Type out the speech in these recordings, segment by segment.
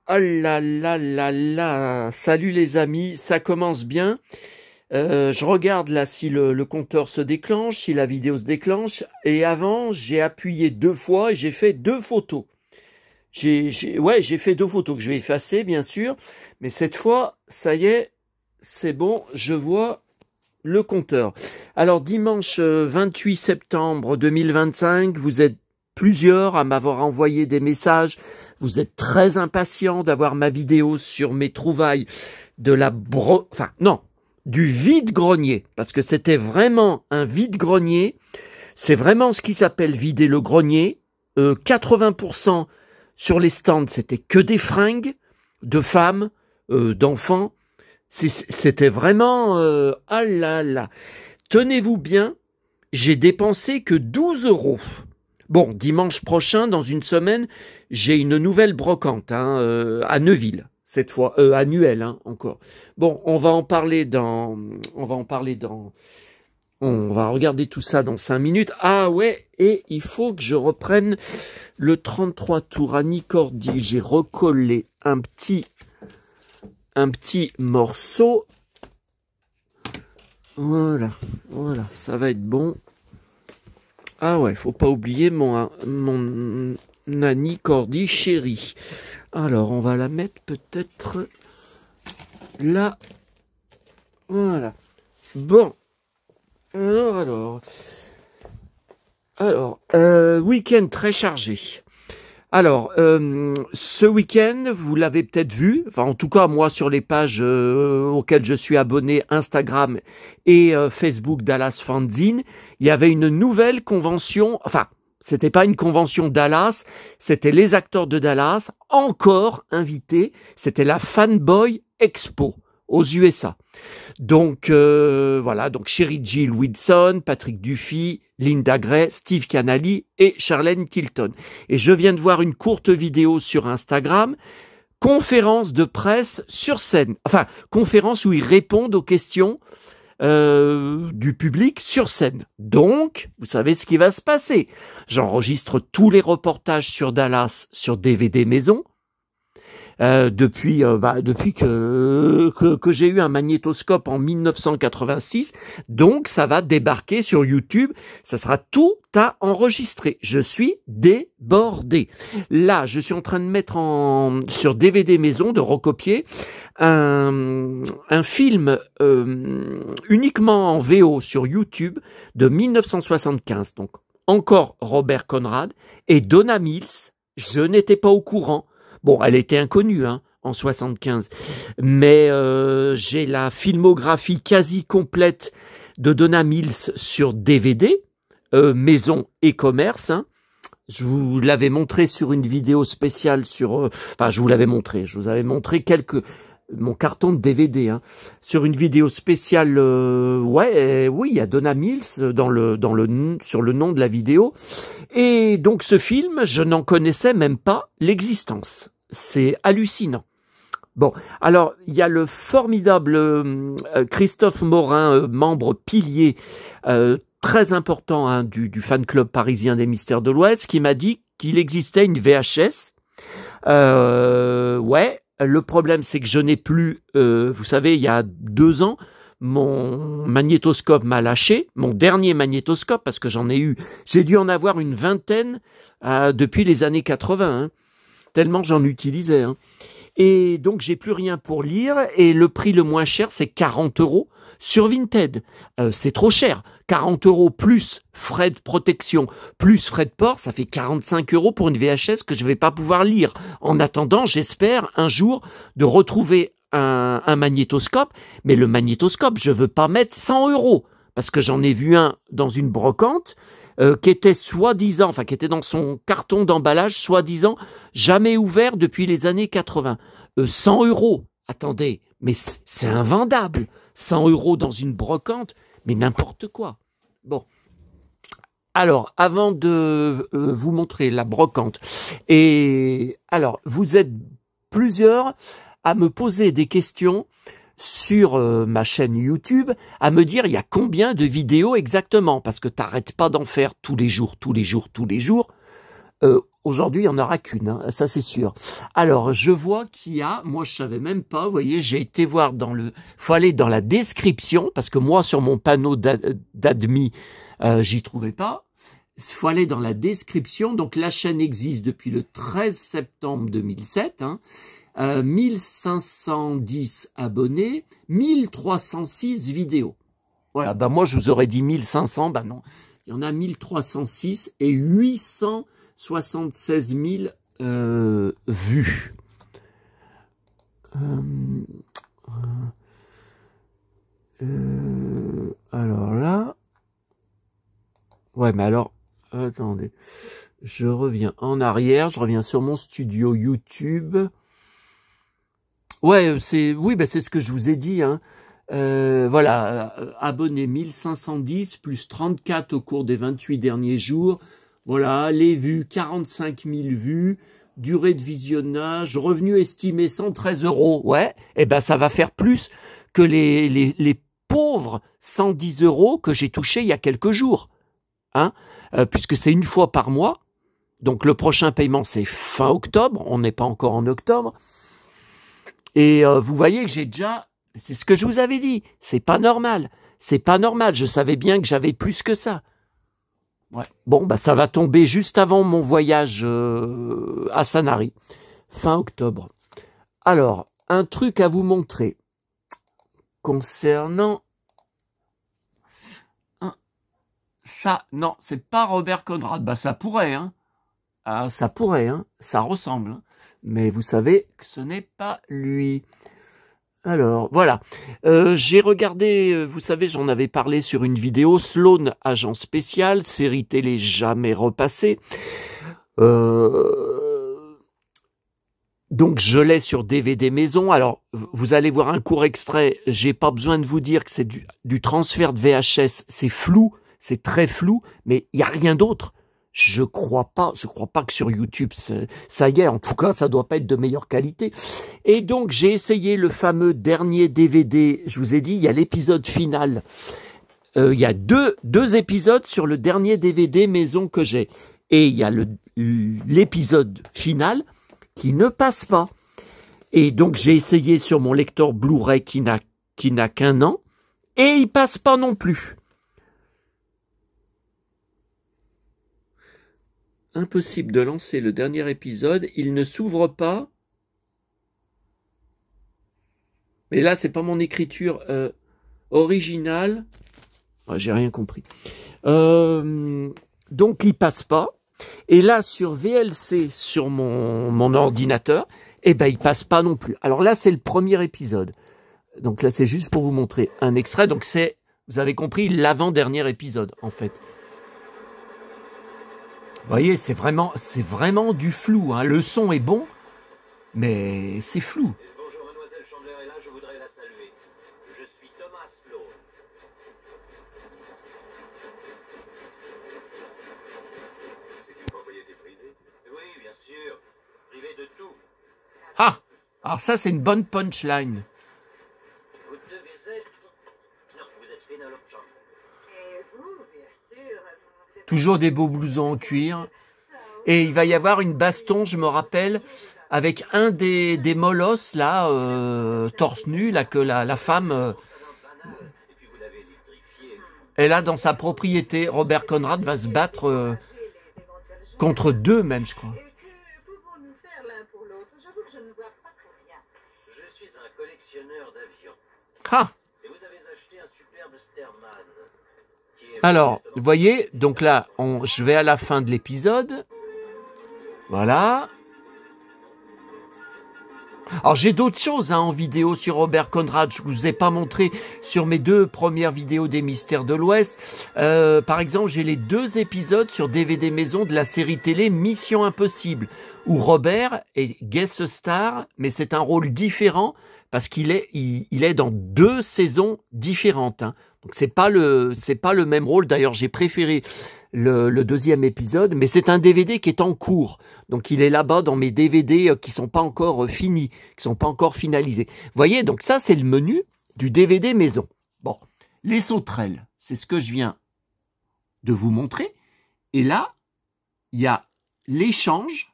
Ah là là là là, salut les amis, ça commence bien. Je regarde là si le compteur se déclenche, si la vidéo se déclenche. Et avant, j'ai appuyé 2 fois et j'ai fait 2 photos. J'ai fait 2 photos que je vais effacer bien sûr. Mais cette fois, ça y est, c'est bon, je vois le compteur. Alors dimanche 28 septembre 2025, vous êtes plusieurs à m'avoir envoyé des messages. Vous êtes très impatients d'avoir ma vidéo sur mes trouvailles de du vide-grenier. Parce que c'était vraiment un vide-grenier. C'est vraiment ce qui s'appelle vider le grenier. 80% sur les stands, c'était que des fringues de femmes, d'enfants. C'était vraiment... ah là là. Tenez-vous bien, j'ai dépensé que 12 €. Bon, dimanche prochain, dans une semaine, j'ai une nouvelle brocante à Neuville, cette fois, à Nuel encore. Bon, on va regarder tout ça dans 5 minutes. Ah ouais, et il faut que je reprenne le 33 tours à Nicordi. J'ai recollé un petit morceau. Voilà, ça va être bon. Ah ouais, faut pas oublier mon Nani Cordy chérie. Alors, on va la mettre peut-être là. Voilà. Bon. Alors, week-end très chargé. Alors, ce week-end, vous l'avez peut-être vu, enfin en tout cas moi sur les pages auxquelles je suis abonné, Instagram et Facebook Dallas Fanzine, il y avait une nouvelle convention, enfin c'était pas une convention Dallas, c'était les acteurs de Dallas, encore invités, c'était la Fanboy Expo aux USA. Donc voilà, donc Sherry Jill Wilson, Patrick Duffy, Linda Gray, Steve Canali et Charlene Tilton. Et je viens de voir une courte vidéo sur Instagram, conférence de presse sur scène. Enfin, conférence où ils répondent aux questions du public sur scène. Donc, vous savez ce qui va se passer. J'enregistre tous les reportages sur Dallas sur DVD maison. Depuis que j'ai eu un magnétoscope en 1986, donc ça va débarquer sur YouTube, ça sera tout à enregistrer. Je suis débordé. Là, je suis en train de mettre sur DVD maison, de recopier un film uniquement en VO sur YouTube de 1975. Donc encore Robert Conrad et Donna Mills. Je n'étais pas au courant. Bon, elle était inconnue en 75, mais j'ai la filmographie quasi complète de Donna Mills sur DVD, maison et commerce. Je vous l'avais montré sur une vidéo spéciale sur... je vous avais montré mon carton de DVD sur une vidéo spéciale. Oui, il y a Donna Mills sur le nom de la vidéo. Et donc ce film, je n'en connaissais même pas l'existence. C'est hallucinant. Bon, alors il y a le formidable Christophe Morin, membre pilier très important du fan club parisien des Mystères de l'Ouest, qui m'a dit qu'il existait une VHS. Le problème c'est que je n'ai plus, vous savez, il y a 2 ans, mon magnétoscope m'a lâché, mon dernier magnétoscope, parce que j'ai dû en avoir une vingtaine depuis les années 80, tellement j'en utilisais. Et donc j'ai plus rien pour lire, et le prix le moins cher c'est 40 € sur Vinted. C'est trop cher. 40 € plus frais de protection, plus frais de port, ça fait 45 € pour une VHS que je vais pas pouvoir lire. En attendant, j'espère un jour de retrouver un magnétoscope, mais le magnétoscope, je veux pas mettre 100 €, parce que j'en ai vu un dans une brocante qui était qui était dans son carton d'emballage, soi-disant, jamais ouvert depuis les années 80. 100 €, attendez, mais c'est invendable. 100 € dans une brocante, mais n'importe quoi. Bon. Alors, avant de vous montrer la brocante, et alors, vous êtes plusieurs à me poser des questions sur ma chaîne YouTube, à me dire il y a combien de vidéos exactement, parce que t'arrêtes pas d'en faire tous les jours. aujourd'hui, il n'y en aura qu'une, hein, ça c'est sûr. Alors, je vois qu'il y a, moi je savais même pas, vous voyez, j'ai été voir faut aller dans la description, parce que moi sur mon panneau d'admis, j'y trouvais pas. Il faut aller dans la description, donc la chaîne existe depuis le 13 septembre 2007, hein. 1510 abonnés, 1306 vidéos. Voilà, bah moi je vous aurais dit 1500, bah non, il y en a 1306 et 876 000 vues. Alors là, ouais, mais alors, attendez, je reviens en arrière, je reviens sur mon studio YouTube. Ouais, oui, bah c'est ce que je vous ai dit, hein. Voilà, abonnés 1510 plus 34 au cours des 28 derniers jours. Voilà, les vues, 45 000 vues, durée de visionnage, revenu estimé 113 €. Ouais, et ben ça va faire plus que les pauvres 110 € que j'ai touchés il y a quelques jours, hein, puisque c'est une fois par mois. Donc le prochain paiement c'est fin octobre, on n'est pas encore en octobre. Et vous voyez que j'ai déjà, c'est ce que je vous avais dit, c'est pas normal, c'est pas normal, je savais bien que j'avais plus que ça. Ouais. Bon, bah ça va tomber juste avant mon voyage à Sanary, fin octobre. Alors, un truc à vous montrer concernant ça. Non, c'est pas Robert Conrad. Bah ça pourrait, hein. Ah, ça pourrait, hein. Ça ressemble, hein. Mais vous savez que ce n'est pas lui. Alors, voilà. J'ai regardé, vous savez, j'en avais parlé sur une vidéo, Sloan, agent spécial, série télé jamais repassée. Donc, je l'ai sur DVD maison. Alors, vous allez voir un court extrait. J'ai pas besoin de vous dire que c'est du transfert de VHS. C'est flou, c'est très flou, mais il n'y a rien d'autre. Je crois pas que sur YouTube, ça y est, en tout cas, ça doit pas être de meilleure qualité. Et donc, j'ai essayé le fameux dernier DVD, je vous ai dit, il y a l'épisode final. Il y a deux épisodes sur le dernier DVD maison que j'ai. Et il y a l'épisode final qui ne passe pas. Et donc, j'ai essayé sur mon lecteur Blu-ray qui n'a qu'un an, et il passe pas non plus. Impossible de lancer le dernier épisode, il ne s'ouvre pas. Mais là, c'est pas mon écriture originale. Oh, j'ai rien compris. Donc, il passe pas. Et là, sur VLC, sur mon ordinateur, eh ben, il passe pas non plus. Alors là, c'est le premier épisode. Donc là, c'est juste pour vous montrer un extrait. Donc c'est, vous avez compris, l'avant-dernier épisode, en fait. Vous voyez, c'est vraiment du flou, hein. Le son est bon, mais c'est flou. Bonjour, mademoiselle Chandler est là, je voudrais la saluer. Je suis Thomas Sloan. C'est une propriété privée? Oui, bien sûr. Privée de tout. Ah! Alors ça, c'est une bonne punchline. Vous devez être... Non, vous êtes Penelope Chandler. Et vous, bien sûr, Toujours des beaux blousons en cuir. Et il va y avoir une baston, je me rappelle, avec un des molosses, là, torse nu, là, que la femme... Et puis vous l'avez électrifié. elle a dans sa propriété. Robert Conrad va se battre contre deux même, je crois. Et que pouvons-nous faire l'un pour l'autre? J'avoue que je ne vois pas très bien. Je suis un collectionneur d'avions. Ah! Et vous avez acheté un superbe Sterman. Qui est... Alors, vous voyez, donc là, je vais à la fin de l'épisode. Voilà. Alors, j'ai d'autres choses en vidéo sur Robert Conrad. Je vous ai pas montré sur mes 2 premières vidéos des Mystères de l'Ouest. Par exemple, j'ai les 2 épisodes sur DVD maison de la série télé Mission Impossible, où Robert est guest star, mais c'est un rôle différent parce qu'il est dans 2 saisons différentes, hein. Donc c'est pas le même rôle. D'ailleurs, j'ai préféré le 2e épisode, mais c'est un DVD qui est en cours. Donc il est là-bas dans mes DVD qui sont pas encore finis, qui sont pas encore finalisés. Vous voyez, donc ça c'est le menu du DVD maison. Bon, les sauterelles, c'est ce que je viens de vous montrer. Et là, il y a l'échange,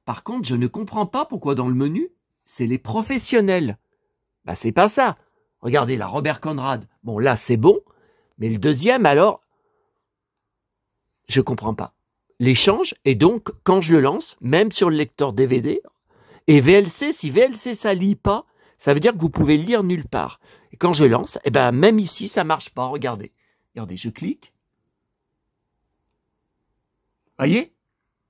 par contre, je ne comprends pas pourquoi dans le menu, c'est les professionnels. Bah, c'est pas ça. Regardez, là, Robert Conrad. Bon, là, c'est bon. Mais le deuxième, alors, je comprends pas. L'échange, et donc, quand je le lance, même sur le lecteur DVD, et VLC, si VLC ça lit pas, ça veut dire que vous pouvez le lire nulle part. Et quand je lance, eh ben, même ici, ça marche pas. Regardez. Regardez, je clique. Voyez?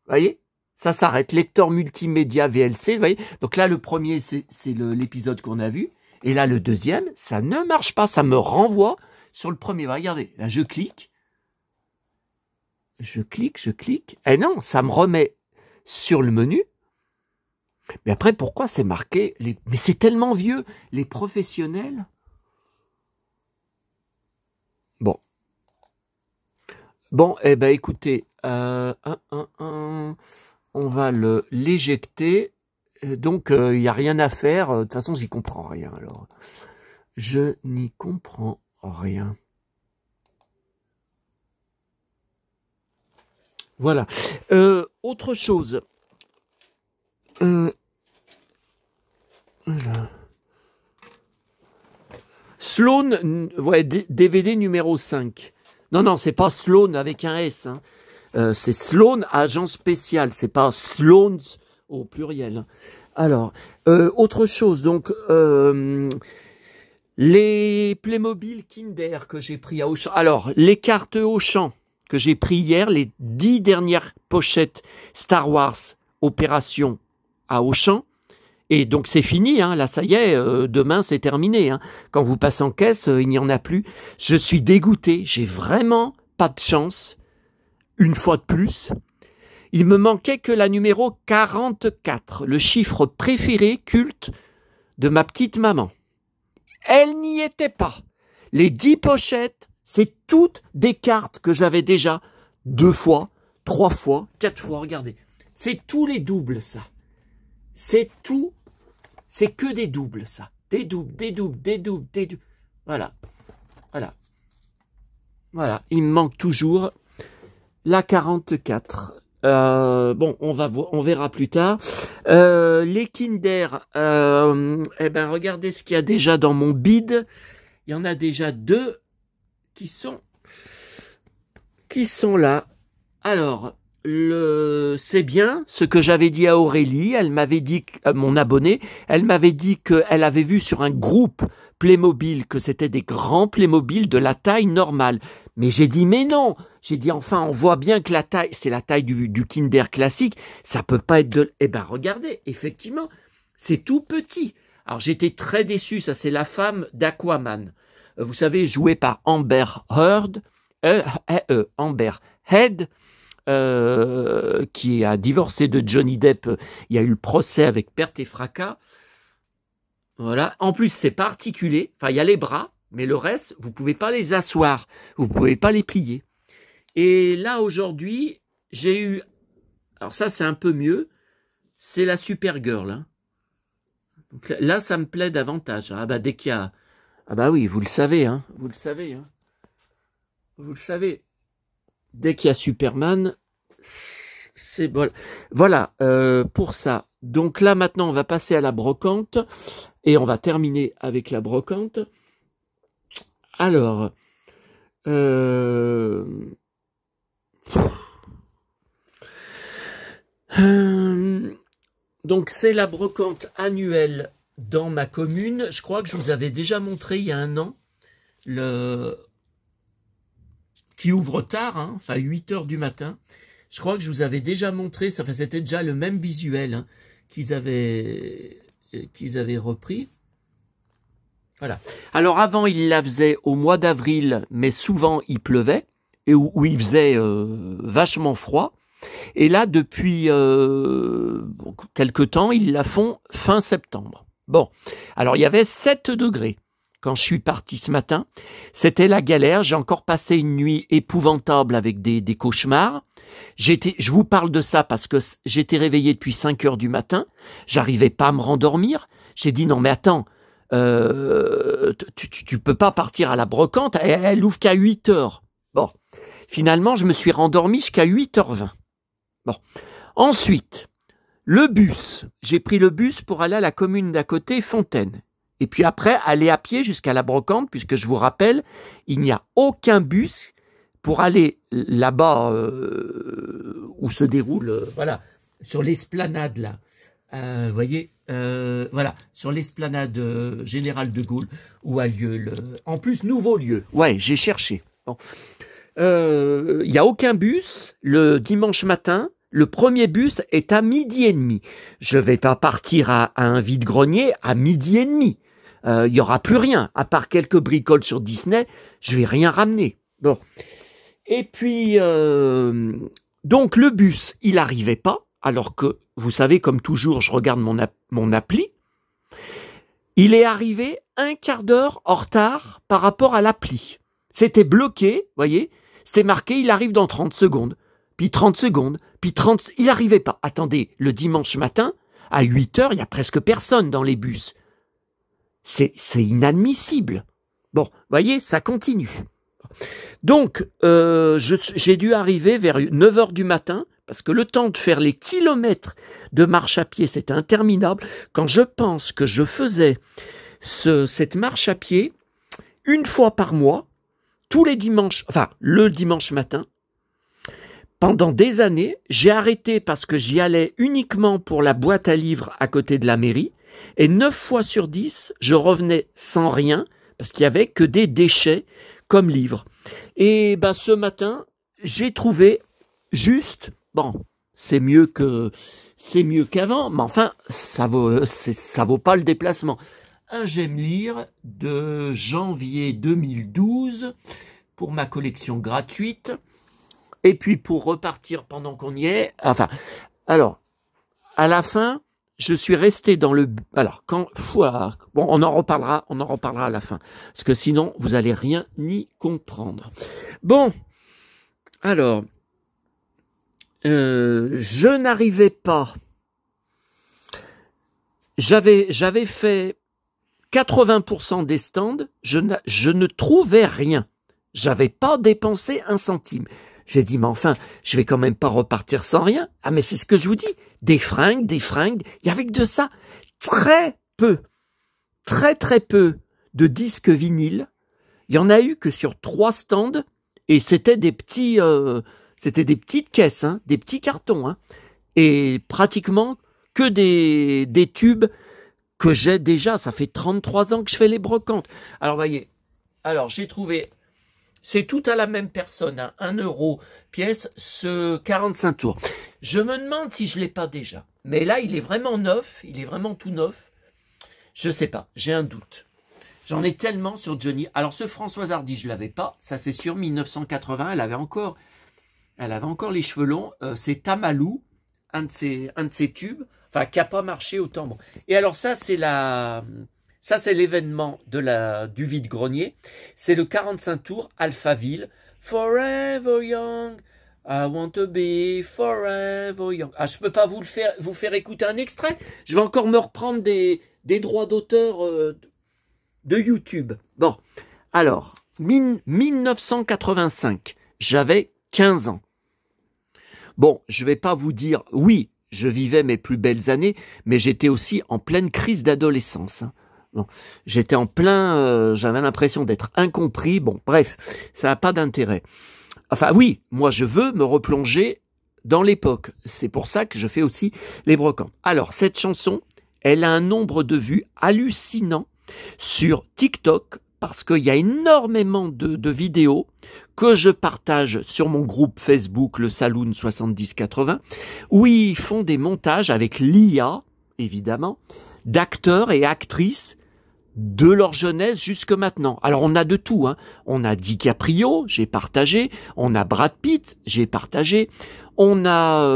Voyez? Ça s'arrête. Lecteur multimédia VLC. Voyez? Donc là, le premier, c'est l'épisode qu'on a vu. Et là, le deuxième, ça ne marche pas. Ça me renvoie sur le premier. Regardez. Là, je clique. Je clique. Et non, ça me remet sur le menu. Mais après, pourquoi c'est marqué mais c'est tellement vieux. Les professionnels. Bon, eh ben écoutez, on va l'éjecter. Donc, il n'y a rien à faire. De toute façon, j'y comprends rien. Alors, je n'y comprends rien. Voilà. Autre chose. Voilà. Sloan, ouais, DVD numéro 5. Non, c'est pas Sloan avec un S. Hein. C'est Sloan, agent spécial. C'est pas Sloans au pluriel. Alors, autre chose. Donc, les Playmobil Kinder que j'ai pris à Auchan. Alors, les cartes Auchan que j'ai pris hier, les 10 dernières pochettes Star Wars Opération à Auchan. Et donc c'est fini, hein. Là ça y est, demain c'est terminé. Hein. Quand vous passez en caisse, il n'y en a plus. Je suis dégoûté, j'ai vraiment pas de chance. Une fois de plus, il me manquait que la numéro 44, le chiffre préféré culte de ma petite maman. Elle n'y était pas. Les 10 pochettes, c'est toutes des cartes que j'avais déjà 2 fois, 3 fois, 4 fois. Regardez, c'est tous les doubles ça. C'est tout. C'est que des doubles, ça. Des doubles. Voilà. Il me manque toujours la 44. Bon, on verra plus tard. Les Kinder, regardez ce qu'il y a déjà dans mon bide. Il y en a déjà 2 qui sont là. Alors, c'est bien ce que j'avais dit à Aurélie, elle m'avait dit, mon abonné, elle m'avait dit qu'elle avait vu sur un groupe Playmobil que c'était des grands Playmobil de la taille normale. Mais j'ai dit, mais non, j'ai dit, enfin, on voit bien que la taille, c'est la taille du Kinder classique, ça peut pas être de... Eh ben, regardez, effectivement, c'est tout petit. Alors, j'étais très déçu, ça c'est la femme d'Aquaman. Vous savez, jouée par Amber Heard, Amber Heard, qui a divorcé de Johnny Depp. Il y a eu le procès avec perte et fracas. Voilà. En plus, c'est pas articulé. Enfin, il y a les bras, mais le reste, vous pouvez pas les asseoir. Vous pouvez pas les plier. Et là, aujourd'hui, j'ai eu... Alors ça, c'est un peu mieux. C'est la Supergirl. Hein. Donc là, ça me plaît davantage. Ah bah, dès qu'il y a... Ah bah oui, vous le savez. Hein. Vous le savez. Hein. Vous le savez. Dès qu'il y a Superman, c'est bon. Voilà, pour ça. Donc là, maintenant, on va passer à la brocante. Et on va terminer avec la brocante. Alors, donc c'est la brocante annuelle dans ma commune. Je crois que je vous avais déjà montré il y a 1 an qui ouvre tard, hein, enfin 8 heures du matin. Je crois que je vous avais déjà montré, c'était déjà le même visuel hein, qu'ils avaient repris. Voilà. Alors avant, ils la faisaient au mois d'avril, mais souvent il pleuvait, et où il faisait vachement froid. Et là, depuis quelque temps, ils la font fin septembre. Bon, alors il y avait 7 degrés. Quand je suis parti ce matin, c'était la galère. J'ai encore passé une nuit épouvantable avec des cauchemars. Je vous parle de ça parce que j'étais réveillé depuis 5 heures du matin. J'arrivais pas à me rendormir. J'ai dit non mais attends, tu peux pas partir à la brocante. Elle ouvre qu'à 8 heures. Bon, finalement je me suis rendormi jusqu'à 8h20. Bon, Ensuite, le bus. J'ai pris le bus pour aller à la commune d'à côté, Fontaine. Et puis après, aller à pied jusqu'à la Brocante, puisque je vous rappelle, il n'y a aucun bus pour aller là-bas où se déroule, voilà, sur l'esplanade là. Vous voyez, voilà, sur l'esplanade Général de Gaulle, où a lieu le... En plus, nouveau lieu. Ouais, j'ai cherché. Bon. Il n'y a aucun bus le dimanche matin. Le premier bus est à 12h30. Je vais pas partir à un vide-grenier à 12h30. Il y aura plus rien, à part quelques bricoles sur Disney. Je vais rien ramener. Bon. Et puis, donc le bus, il arrivait pas, alors que, vous savez, comme toujours, je regarde mon appli. Il est arrivé un quart d'heure en retard par rapport à l'appli. C'était bloqué, voyez, c'était marqué, il arrive dans 30 secondes. Puis 30 secondes, puis 30... Il n'arrivait pas. Attendez, le dimanche matin, à 8h, il n'y a presque personne dans les bus. C'est inadmissible. Bon, voyez, ça continue. Donc, j'ai dû arriver vers 9h du matin, parce que le temps de faire les kilomètres de marche à pied, c'était interminable. Quand je pense que je faisais cette marche à pied une fois par mois, tous les dimanches, enfin, le dimanche matin, pendant des années, j'ai arrêté parce que j'y allais uniquement pour la boîte à livres à côté de la mairie, et 9 fois sur 10, je revenais sans rien, parce qu'il y avait que des déchets comme livres. Et ben, ce matin, j'ai trouvé juste, bon, c'est mieux qu'avant, mais enfin, ça vaut pas le déplacement. Un j'aime lire de janvier 2012 pour ma collection gratuite. Et puis pour repartir pendant qu'on y est, enfin, alors, à la fin, je suis resté dans le... Alors, bon, on en reparlera à la fin, parce que sinon, vous allez rien ni comprendre. Bon, alors, je n'arrivais pas... J'avais fait 80% des stands, je ne trouvais rien. J'avais pas dépensé un centime. J'ai dit, mais enfin, je vais quand même pas repartir sans rien. Ah, mais c'est ce que je vous dis. Des fringues. Il y avait que de ça. Très peu de disques vinyles. Il y en a eu que sur 3 stands. Et c'était des petites caisses, hein, des petits cartons, hein. Et pratiquement que des tubes que j'ai déjà. Ça fait 33 ans que je fais les brocantes. Alors, voyez. Alors, j'ai trouvé... C'est tout à la même personne, hein, 1 euro pièce, ce 45 tours. Je me demande si je l'ai pas déjà. Mais là, il est vraiment neuf, il est vraiment tout neuf. Je sais pas, j'ai un doute. J'en ai tellement sur Johnny. Alors ce Françoise Hardy, je l'avais pas, ça c'est sûr, 1980, elle avait encore les cheveux longs. C'est Tamalou, un de ses tubes, enfin qui a pas marché autant. Bon. Et alors ça c'est l'événement du vide-grenier. C'est le 45 tours Alphaville. Forever young, I want to be forever young. Ah, je peux pas vous faire écouter un extrait. Je vais encore me reprendre des droits d'auteur de YouTube. Bon, alors, 1985, j'avais 15 ans. Bon, je vais pas vous dire, oui, je vivais mes plus belles années, mais j'étais aussi en pleine crise d'adolescence, hein. Bon, j'étais en plein, j'avais l'impression d'être incompris. Bon, bref, ça n'a pas d'intérêt. Enfin, oui, moi, je veux me replonger dans l'époque. C'est pour ça que je fais aussi les brocantes. Alors, cette chanson, elle a un nombre de vues hallucinant sur TikTok parce qu'il y a énormément de vidéos que je partage sur mon groupe Facebook, le Saloon 7080, où ils font des montages avec l'IA, évidemment, d'acteurs et actrices de leur jeunesse jusque maintenant. Alors on a de tout, hein. On a DiCaprio, j'ai partagé, on a Brad Pitt, j'ai partagé, on a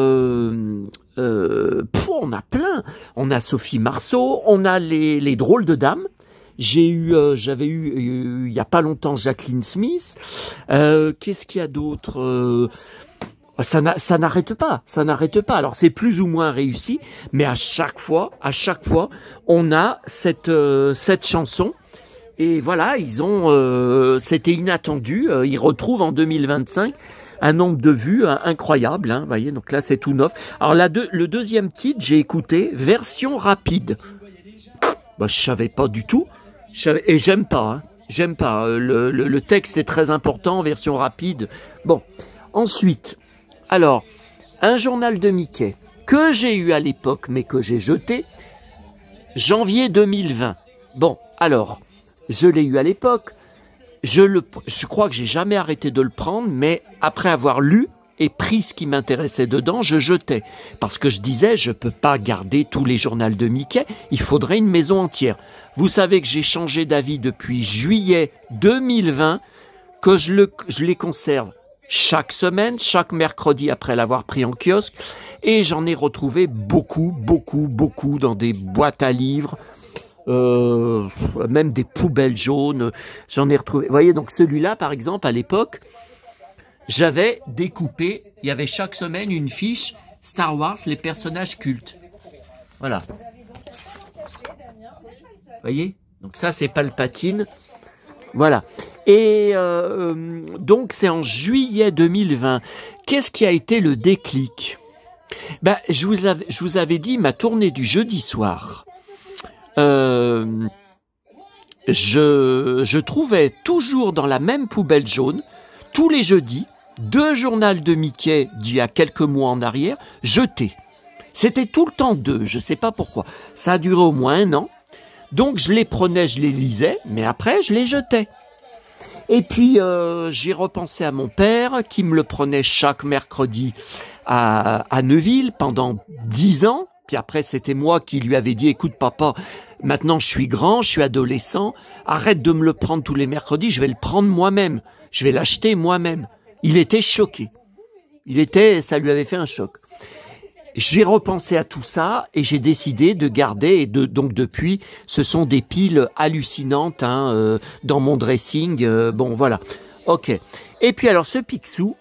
plein, on a Sophie Marceau, on a les drôles de dames. J'avais eu il y a pas longtemps Jacqueline Smith. Qu'est-ce qu'il y a d'autre? Ça n'arrête pas. Alors c'est plus ou moins réussi, mais à chaque fois, on a cette chanson. Et voilà, c'était inattendu. Ils retrouvent en 2025 un nombre de vues incroyable, hein, vous voyez, donc là c'est tout neuf. Alors le deuxième titre, j'ai écouté, version rapide. Bah, je savais pas du tout, et j'aime pas, hein. J'aime pas, le texte est très important, version rapide. Bon, ensuite, alors, un journal de Mickey que j'ai eu à l'époque, mais que j'ai jeté, janvier 2020. Bon, alors, je l'ai eu à l'époque, je crois que j'ai jamais arrêté de le prendre, mais après avoir lu et pris ce qui m'intéressait dedans, je jetais. Parce que je disais, je peux pas garder tous les journaux de Mickey, il faudrait une maison entière. Vous savez que j'ai changé d'avis depuis juillet 2020, que je les conserve chaque semaine, chaque mercredi après l'avoir pris en kiosque, et j'en ai retrouvé beaucoup dans des boîtes à livres, même des poubelles jaunes, j'en ai retrouvé. Vous voyez, donc celui-là, par exemple, à l'époque, j'avais découpé, il y avait chaque semaine une fiche Star Wars, les personnages cultes. Voilà. Vous voyez? Donc ça, c'est Palpatine. Voilà. Et donc, c'est en juillet 2020. Qu'est-ce qui a été le déclic? Ben, je vous avais dit, ma tournée du jeudi soir, je trouvais toujours dans la même poubelle jaune, tous les jeudis, 2 journaux de Mickey d'il y a quelques mois en arrière, jetés. C'était tout le temps 2, je sais pas pourquoi. Ça a duré au moins 1 an. Donc je les prenais, je les lisais, mais après je les jetais. Et puis j'ai repensé à mon père qui me le prenait chaque mercredi à Neuville pendant 10 ans. Puis après c'était moi qui lui avais dit, écoute papa, maintenant je suis grand, je suis adolescent, arrête de me le prendre tous les mercredis, je vais le prendre moi-même, je vais l'acheter moi-même. Il était choqué. Ça lui avait fait un choc. J'ai repensé à tout ça et j'ai décidé de garder, et donc depuis, ce sont des piles hallucinantes hein, dans mon dressing. Bon, voilà. Ok. Et puis alors, ce Picsou,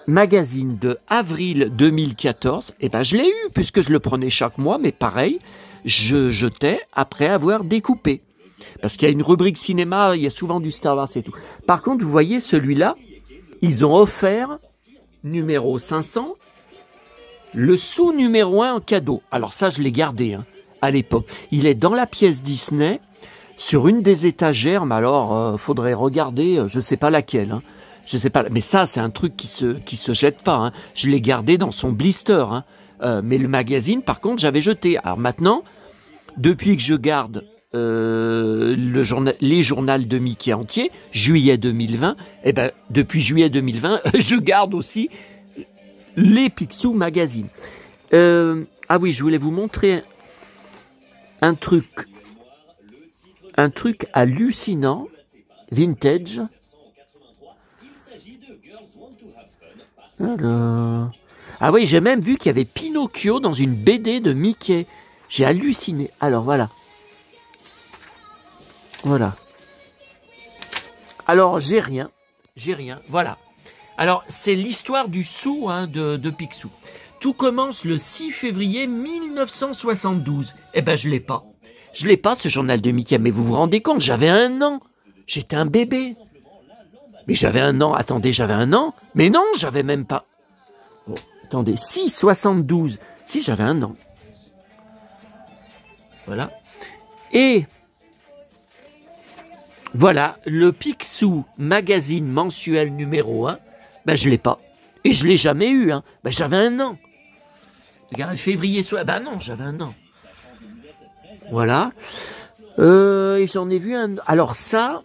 magazine de avril 2014, eh ben, je l'ai eu puisque je le prenais chaque mois, mais pareil, je jetais après avoir découpé. Parce qu'il y a une rubrique cinéma, il y a souvent du Star Wars et tout. Par contre, vous voyez, celui-là, ils ont offert, numéro 500, le sous numéro 1 en cadeau. Alors ça, je l'ai gardé hein, à l'époque. Il est dans la pièce Disney, sur une des étagères, mais alors, faudrait regarder, je sais pas laquelle. Hein. Je sais pas, mais ça, c'est un truc qui se jette pas. Hein. Je l'ai gardé dans son blister. Hein. Mais le magazine, par contre, j'avais jeté. Alors maintenant, depuis que je garde les journaux de Mickey entiers, juillet 2020, eh ben, depuis juillet 2020, je garde aussi les Picsou Magazine. Ah oui, je voulais vous montrer un truc hallucinant, vintage. Alors... Ah oui, j'ai même vu qu'il y avait Pinocchio dans une BD de Mickey. J'ai halluciné. Alors voilà. Voilà. Alors j'ai rien. Voilà. Alors, c'est l'histoire du sou hein, de Picsou. Tout commence le 6 février 1972. Eh ben, je l'ai pas. Je l'ai pas, ce journal de Mickey. Mais vous vous rendez compte, j'avais 1 an. J'étais un bébé. Mais j'avais 1 an. Attendez, j'avais 1 an. Mais non, j'avais même pas. Oh, attendez, 72. Si, j'avais 1 an. Voilà. Et... voilà, le Picsou Magazine mensuel numéro 1. Ben, je l'ai pas. Et je l'ai jamais eu, hein. Ben, j'avais 1 an. Regardez, février, ben non, j'avais 1 an. Voilà. Et j'en ai vu un... alors ça...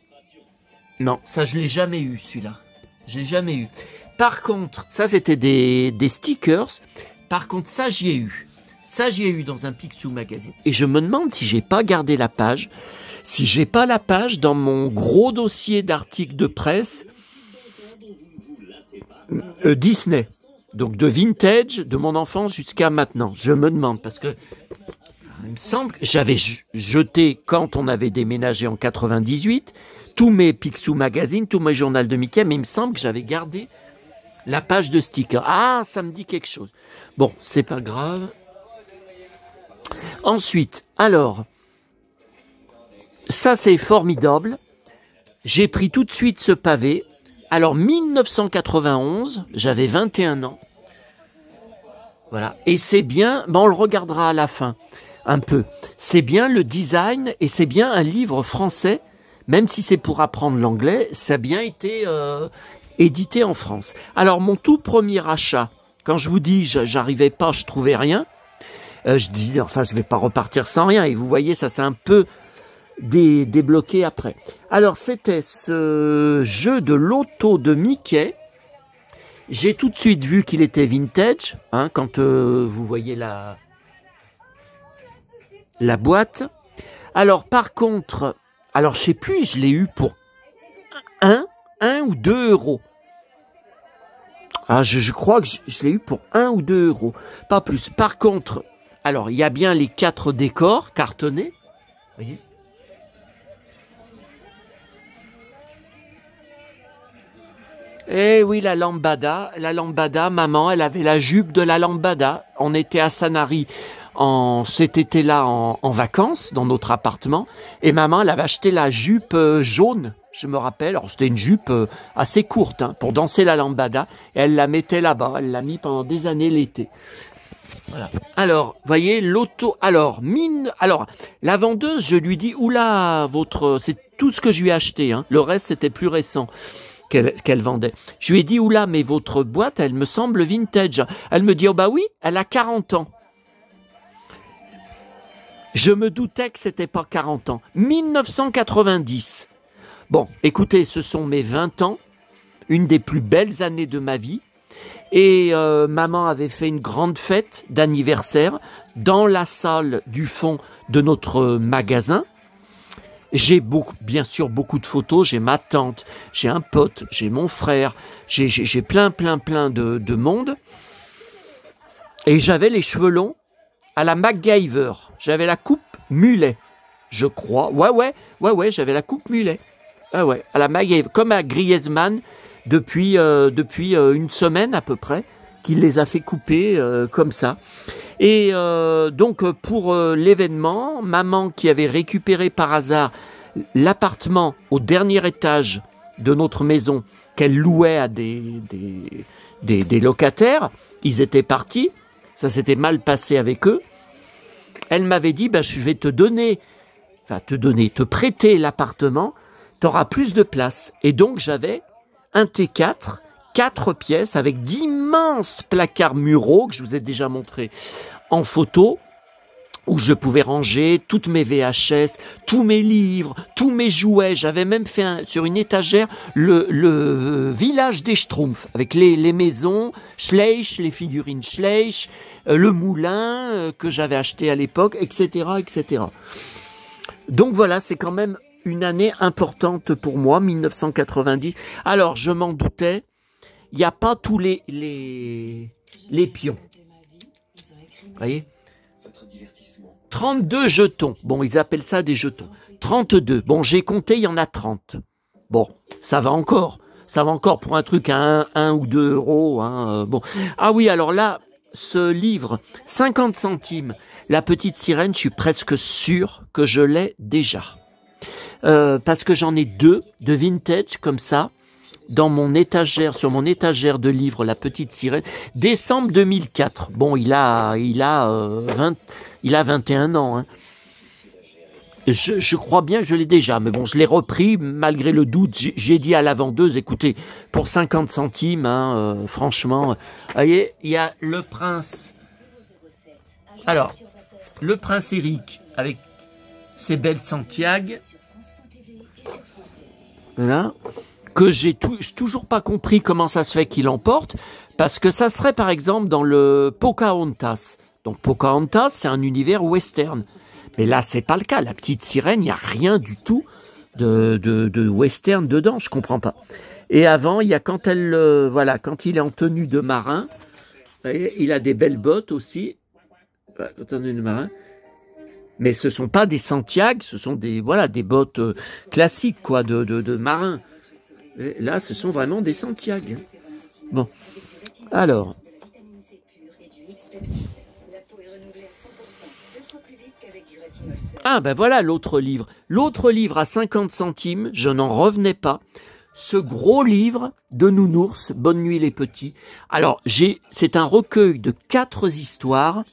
non, ça, je l'ai jamais eu, celui-là. Je l'ai jamais eu. Par contre, ça, c'était des stickers. Par contre, ça, j'y ai eu. Ça, j'y ai eu dans un Picsou Magazine. Et je me demande si j'ai pas gardé la page. Si j'ai pas la page dans mon gros dossier d'articles de presse Disney, donc de vintage, de mon enfance jusqu'à maintenant. Je me demande, parce que il me semble que j'avais jeté, quand on avait déménagé en 98, tous mes Picsou Magazine, tous mes journaux de Mickey, mais il me semble que j'avais gardé la page de stickers. Ah, ça me dit quelque chose. Bon, c'est pas grave. Ensuite, alors... ça, c'est formidable. J'ai pris tout de suite ce pavé. Alors 1991, j'avais 21 ans. Voilà. Et c'est bien, on le regardera à la fin, un peu. C'est bien le design et c'est bien un livre français, même si c'est pour apprendre l'anglais, ça a bien été édité en France. Alors mon tout premier achat, quand je vous dis j'arrivais pas, je trouvais rien, je disais enfin je vais pas repartir sans rien. Et vous voyez, ça s'est un peu débloqué après. Alors c'était ce jeu de loto de Mickey. J'ai tout de suite vu qu'il était vintage, hein, quand vous voyez la boîte. Alors par contre, alors je sais plus, je l'ai eu pour 1 ou 2 euros. Ah, je crois que je l'ai eu pour 1 ou 2 euros, pas plus. Par contre, alors il y a bien les 4 décors cartonnés, vous voyez. Eh oui, la lambada, maman, elle avait la jupe de la lambada. On était à Sanary cet été-là en vacances dans notre appartement et maman, elle avait acheté la jupe jaune, je me rappelle. Alors c'était une jupe assez courte, hein, pour danser la lambada et elle la mettait là-bas. Elle l'a mis pendant des années l'été. Voilà. Alors, voyez, l'auto. Alors, la vendeuse, je lui dis, oula, c'est tout ce que je lui ai acheté, hein. Le reste, c'était plus récent qu'elle vendait. Je lui ai dit, oula, mais votre boîte, elle me semble vintage. Elle me dit, oh bah oui, elle a 40 ans. Je me doutais que c'était pas 40 ans. 1990. Bon, écoutez, ce sont mes 20 ans, une des plus belles années de ma vie. Et maman avait fait une grande fête d'anniversaire dans la salle du fond de notre magasin. J'ai bien sûr beaucoup de photos, j'ai ma tante, j'ai un pote, j'ai mon frère, j'ai plein de monde. Et j'avais les cheveux longs à la MacGyver. J'avais la coupe mulet, je crois. Ouais, j'avais la coupe mulet. Ah ouais, à la MacGyver, comme à Griezmann depuis une semaine à peu près, qu'il les a fait couper comme ça. Et donc pour l'événement, maman qui avait récupéré par hasard l'appartement au dernier étage de notre maison qu'elle louait à des locataires, ils étaient partis, ça s'était mal passé avec eux. Elle m'avait dit, je vais te prêter l'appartement, tu auras plus de place. Et donc j'avais un T4, 4 pièces avec d'immenses placards muraux que je vous ai déjà montré en photo, où je pouvais ranger toutes mes VHS, tous mes livres, tous mes jouets. J'avais même fait sur une étagère le village des Schtroumpfs, avec les maisons, Schleich, les figurines Schleich, le moulin que j'avais acheté à l'époque, etc., etc. Donc voilà, c'est quand même une année importante pour moi, 1990. Alors, je m'en doutais, il n'y a pas tous les pions. Vous voyez ? 32 jetons. Bon, ils appellent ça des jetons. 32. Bon, j'ai compté, il y en a 30. Bon, ça va encore. Ça va encore pour un truc à 1 ou 2 euros. Hein, bon. Ah oui, alors là, ce livre, 50 centimes, La Petite Sirène, je suis presque sûr que je l'ai déjà. Parce que j'en ai 2 de vintage comme ça, dans mon étagère, sur mon étagère de livres, La Petite Sirène, décembre 2004. Bon, il a 21 ans. Hein. Je crois bien que je l'ai déjà, mais bon, je l'ai repris malgré le doute. J'ai dit à la vendeuse, écoutez, pour 50 centimes, hein, franchement, vous voyez, il y a le prince. Alors, le prince Eric avec ses belles Santiago. Voilà. Que j'ai toujours pas compris comment ça se fait qu'il emporte, parce que ça serait par exemple dans le Pocahontas. Donc Pocahontas, c'est un univers western. Mais là, c'est pas le cas. La Petite Sirène, il n'y a rien du tout de western dedans. Je comprends pas. Et avant, il y a quand il est en tenue de marin. Vous voyez, il a des belles bottes aussi. Voilà, quand on est de marin. Mais ce sont pas des Santiago, ce sont des bottes classiques, quoi, de marin. Et là, ce sont vraiment des Santiago. Bon. Alors. Ah ben voilà l'autre livre. L'autre livre à 50 centimes, je n'en revenais pas. ce gros livre de Nounours, Bonne nuit les petits. Alors, c'est un recueil de 4 histoires.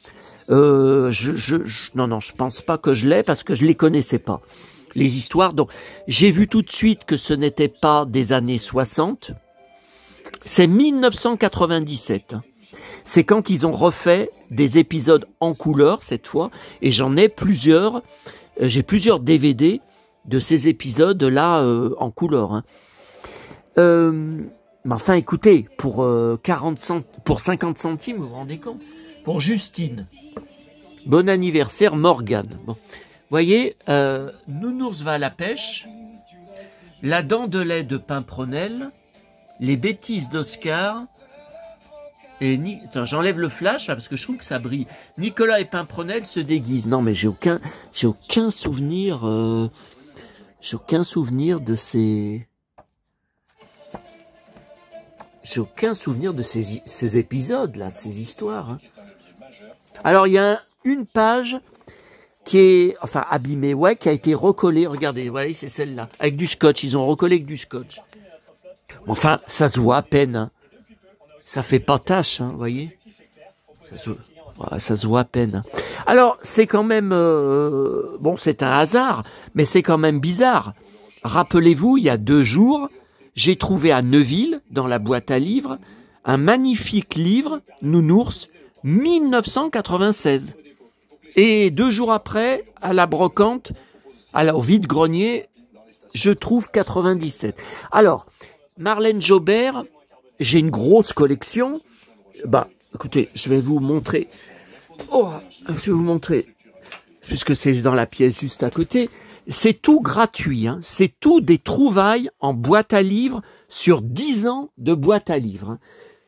Non, je pense pas que je l'ai parce que je les connaissais pas. Les histoires, donc, j'ai vu tout de suite que ce n'était pas des années 60. C'est 1997. C'est quand ils ont refait des épisodes en couleur cette fois, et j'en ai plusieurs. J'ai plusieurs DVD de ces épisodes-là en couleur. Hein. Mais enfin, écoutez, pour 50 centimes, vous vous rendez compte? Pour Justine. Bon anniversaire, Morgane. Bon. Vous voyez, Nounours va à la pêche, La dent de lait de Pimpronel, Les bêtises d'Oscar, et attends, j'enlève le flash là, parce que je trouve que ça brille. Nicolas et Pimpronel se déguisent. Non, mais j'ai aucun souvenir de ces... J'ai aucun souvenir de ces épisodes-là, ces histoires. Hein. Alors, il y a une page qui est, enfin, abîmée, ouais, qui a été recollée. Regardez, voilà, c'est celle-là. Avec du scotch. Ils ont recollé avec du scotch. Enfin, ça se voit à peine. Hein. Ça fait pas tache, hein, vous voyez. Ça se voit à peine. Alors, c'est quand même... bon, c'est un hasard, mais c'est quand même bizarre. Rappelez-vous, il y a 2 jours... J'ai trouvé à Neuville, dans la boîte à livres, un magnifique livre, Nounours, 1996. Et 2 jours après, à la brocante, au vide-grenier, je trouve 97. Alors, Marlène Jobert, j'ai une grosse collection. Bah, écoutez, je vais vous montrer. Oh, je vais vous montrer, puisque c'est dans la pièce juste à côté. C'est tout gratuit, hein. C'est tout des trouvailles en boîte à livres sur 10 ans de boîte à livres. Hein.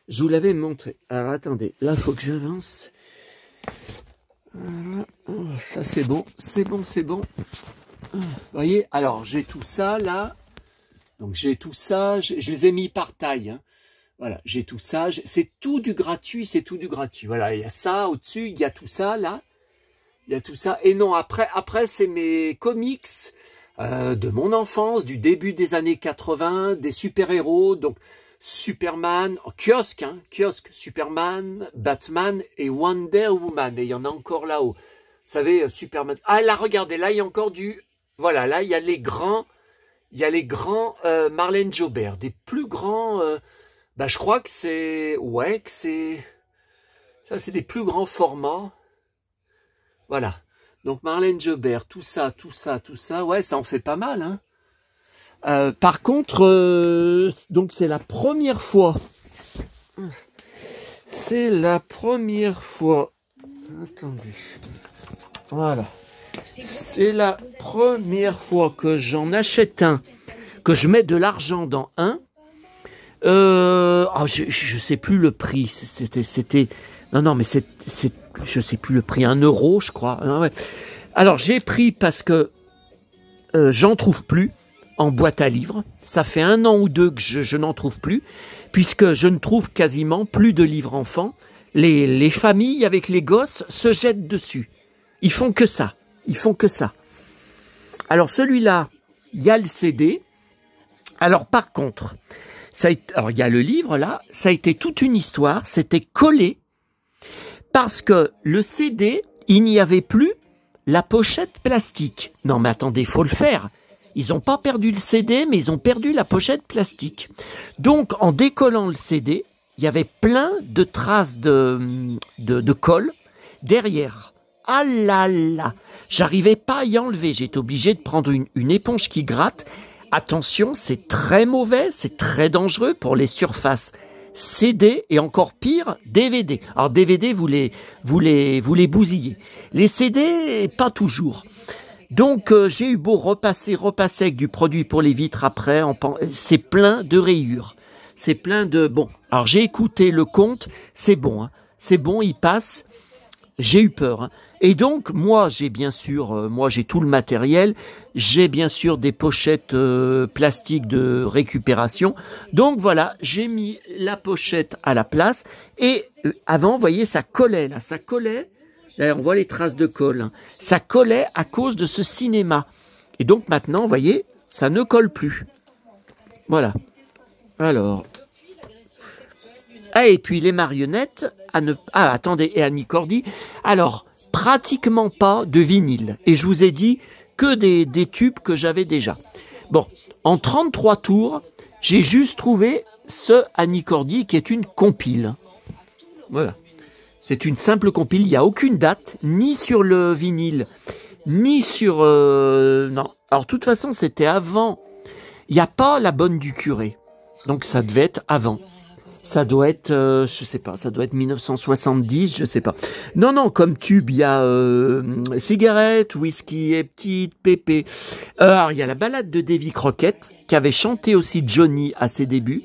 Je vous l'avais montré. Alors attendez, là il faut que j'avance. Voilà. Oh, ça c'est bon, c'est bon, c'est bon. Vous voyez, alors j'ai tout ça là. Donc j'ai tout ça, je les ai mis par taille. Hein. Voilà, j'ai tout ça, c'est tout du gratuit, c'est tout du gratuit. Voilà, il y a ça au-dessus, il y a tout ça là. Il y a tout ça. Et non, après c'est mes comics de mon enfance, du début des années 80, des super-héros, donc Superman, kiosque, Superman, Batman et Wonder Woman. Et il y en a encore là-haut. Vous savez, Superman. Ah là, regardez, là, il y a encore du... Voilà, là, il y a les grands Marlène Jobert, des plus grands... bah, je crois que c'est... Ouais, que c'est... Ça, c'est des plus grands formats. Voilà, donc Marlène Jobert, tout ça, ouais, ça en fait pas mal. Hein. Par contre, donc c'est la première fois. C'est la première fois. Attendez. Voilà. C'est la première fois que j'en achète un, que je mets de l'argent dans un. Je sais plus le prix. C'était. Non, mais je sais plus le prix, 1 euro, je crois. Ouais. Alors, j'ai pris parce que j'en trouve plus en boîte à livres. Ça fait 1 an ou 2 que je n'en trouve plus, puisque je ne trouve quasiment plus de livres enfants. Les familles avec les gosses se jettent dessus. Ils font que ça. Alors, celui-là, il y a le CD. Alors, par contre, alors il y a le livre, là. Ça a été toute une histoire. C'était collé. Parce que le CD, il n'y avait plus la pochette plastique. Non mais attendez, faut le faire. Ils n'ont pas perdu le CD, mais ils ont perdu la pochette plastique. Donc en décollant le CD, il y avait plein de traces de colle derrière. Ah là là, j'arrivais pas à y enlever. J'étais obligé de prendre une éponge qui gratte. Attention, c'est très mauvais, c'est très dangereux pour les surfaces CD et encore pire, DVD. Alors DVD, vous les bousillez. Les CD, pas toujours. Donc j'ai eu beau repasser avec du produit pour les vitres après, c'est plein de rayures. C'est plein de... Bon, alors j'ai écouté le compte, c'est bon. Hein. C'est bon, il passe. J'ai eu peur. Hein. Et donc, moi, j'ai tout le matériel. J'ai bien sûr des pochettes plastiques de récupération. Donc voilà, j'ai mis la pochette à la place. Et avant, vous voyez, ça collait là. Ça collait. Là, on voit les traces de colle. Hein. Ça collait à cause de ce cinéma. Et donc maintenant, vous voyez, ça ne colle plus. Voilà. Alors. Ah, et puis les marionnettes, attendez, et Annie Cordy. Alors, pratiquement pas de vinyle. Et je vous ai dit que des tubes que j'avais déjà. Bon, en 33 tours, j'ai juste trouvé ce Annie Cordy qui est une compile. Voilà. C'est une simple compile, il n'y a aucune date, ni sur le vinyle, ni sur... non. Alors, de toute façon, c'était avant. Il n'y a pas La Bonne du Curé. Donc, ça devait être avant. Ça doit être, je sais pas, ça doit être 1970, je sais pas. Non, non, comme tube, il y a Cigarette, Whisky et Petite, Pépé. Alors, il y a la balade de Davy Crockett, qui avait chanté aussi Johnny à ses débuts.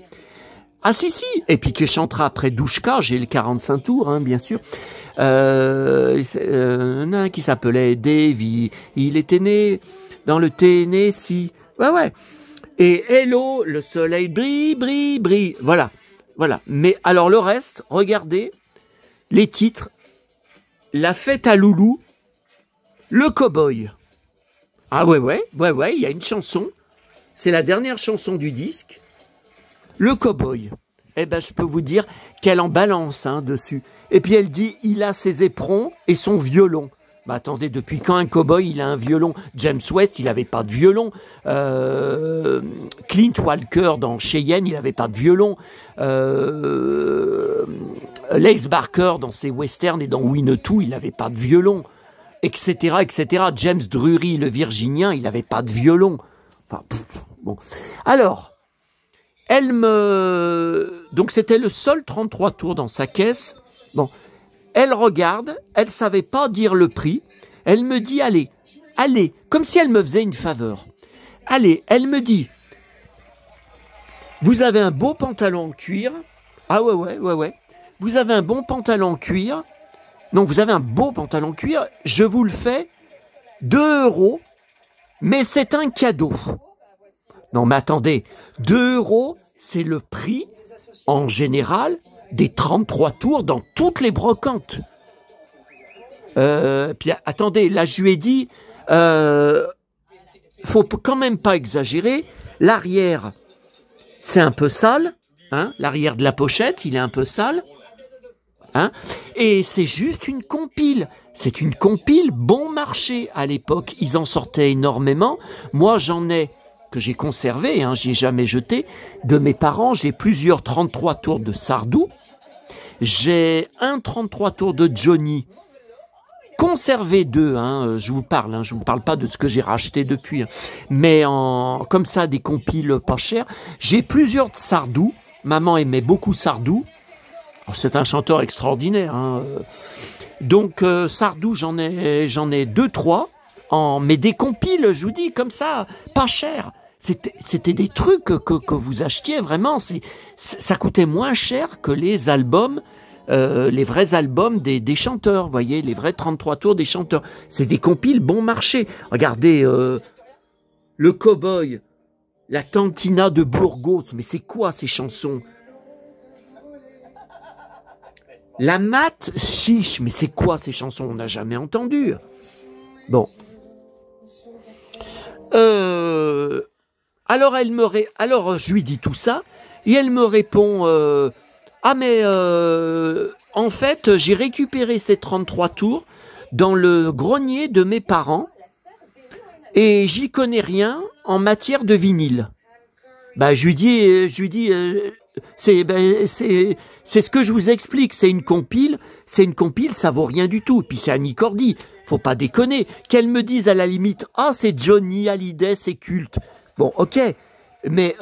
Ah si, et puis qui chantera après Douchka, j'ai le 45 tours, hein, bien sûr. Qui s'appelait Davy, il était né dans le Tennessee. Ouais. Et Hello, le soleil brille. Voilà. Mais alors le reste, regardez les titres. La fête à Loulou, le cow-boy. Ah ouais, il y a une chanson. C'est la dernière chanson du disque. Le cow-boy. Eh ben, je peux vous dire qu'elle en balance dessus. Et puis elle dit, il a ses éperons et son violon. Bah attendez, depuis quand un cow-boy, il a un violon? James West, il n'avait pas de violon. Clint Walker dans Cheyenne, il n'avait pas de violon. Lex Barker dans ses westerns et dans Winnetou, il n'avait pas de violon. Etc. James Drury, le Virginien, il n'avait pas de violon. Enfin, bon. Alors... Donc c'était le seul 33 tours dans sa caisse. Bon, elle regarde, elle savait pas dire le prix. Elle me dit allez, comme si elle me faisait une faveur. Allez, elle me dit, vous avez un beau pantalon en cuir. Ah ouais. Vous avez un bon pantalon en cuir. Non, vous avez un beau pantalon en cuir. Je vous le fais 2 €, mais c'est un cadeau. Non, mais attendez, 2 €, c'est le prix, en général, des 33 tours dans toutes les brocantes. Puis attendez, là, je lui ai dit, faut quand même pas exagérer. L'arrière, c'est un peu sale, hein. L'arrière de la pochette, il est un peu sale, hein. Et c'est juste une compile. C'est une compile bon marché à l'époque. Ils en sortaient énormément. Moi, j'en ai... que j'ai conservé, j'y ai jamais jeté, de mes parents. J'ai plusieurs 33 tours de Sardou. J'ai un 33 tours de Johnny, conservé 2, je vous parle pas de ce que j'ai racheté depuis, mais comme ça, des compiles pas chers. J'ai plusieurs de Sardou. Maman aimait beaucoup Sardou. C'est un chanteur extraordinaire. Donc, Sardou, j'en ai 2-3. Mais des compiles, je vous dis, comme ça, pas cher. C'était des trucs que vous achetiez vraiment. Ça coûtait moins cher que les albums, les vrais albums des chanteurs. Vous voyez, les vrais 33 tours des chanteurs. C'est des compiles bon marché. Regardez, le cow-boy, la Tantina de Burgos. Mais c'est quoi ces chansons? La Mat Chiche. Mais c'est quoi ces chansons? On n'a jamais entendu. Bon. Alors je lui dis tout ça et elle me répond en fait j'ai récupéré ces 33 tours dans le grenier de mes parents et j'y connais rien en matière de vinyle. Bah je lui dis c'est ce que je vous explique, c'est une compile, ça vaut rien du tout. Et puis c'est Annie Cordy, faut pas déconner. Qu'elle me dise à la limite, c'est Johnny Hallyday, c'est culte. Bon, ok, mais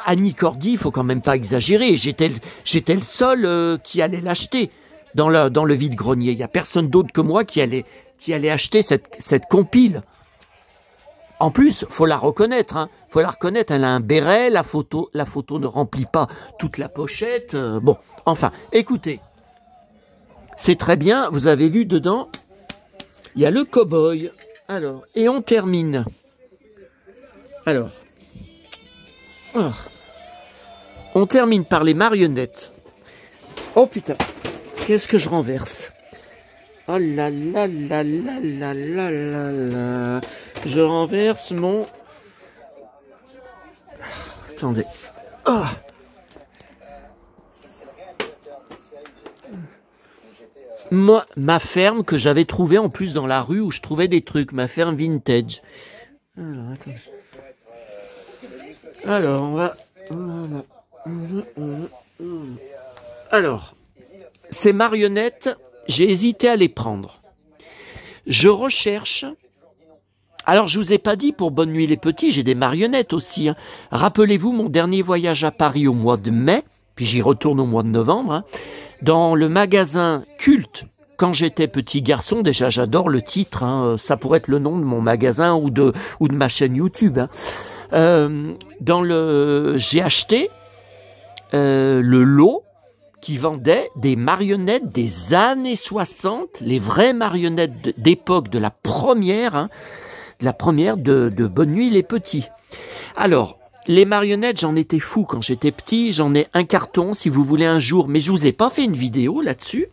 Annie Cordy, faut quand même pas exagérer. J'étais le seul qui allait l'acheter dans le vide-grenier. Il y a personne d'autre que moi qui allait acheter cette compile. En plus, faut la reconnaître, elle a un béret, la photo ne remplit pas toute la pochette. Bon, enfin, écoutez, c'est très bien, vous avez vu dedans, il y a le cow-boy. Alors, et on termine. Alors, on termine par les marionnettes. Oh putain, qu'est-ce que je renverse? Oh là là là là là là là là. Je renverse mon... Attendez. Moi, ma ferme que j'avais trouvée en plus dans la rue où je trouvais des trucs, ma ferme vintage. Alors, attends. Alors, on va... Alors, ces marionnettes, j'ai hésité à les prendre. Je recherche... Alors, je vous ai pas dit, pour Bonne Nuit les Petits, j'ai des marionnettes aussi. Hein. Rappelez-vous mon dernier voyage à Paris au mois de mai, puis j'y retourne au mois de novembre, hein, dans le magasin Culte. Quand j'étais petit garçon, déjà j'adore le titre, hein, ça pourrait être le nom de mon magasin ou de ma chaîne YouTube. Hein. J'ai acheté le lot qui vendait des marionnettes des années 60, les vraies marionnettes d'époque de la première, hein, de Bonne Nuit les Petits. Alors, les marionnettes, j'en étais fou quand j'étais petit, j'en ai un carton si vous voulez un jour, mais je vous ai pas fait une vidéo là-dessus.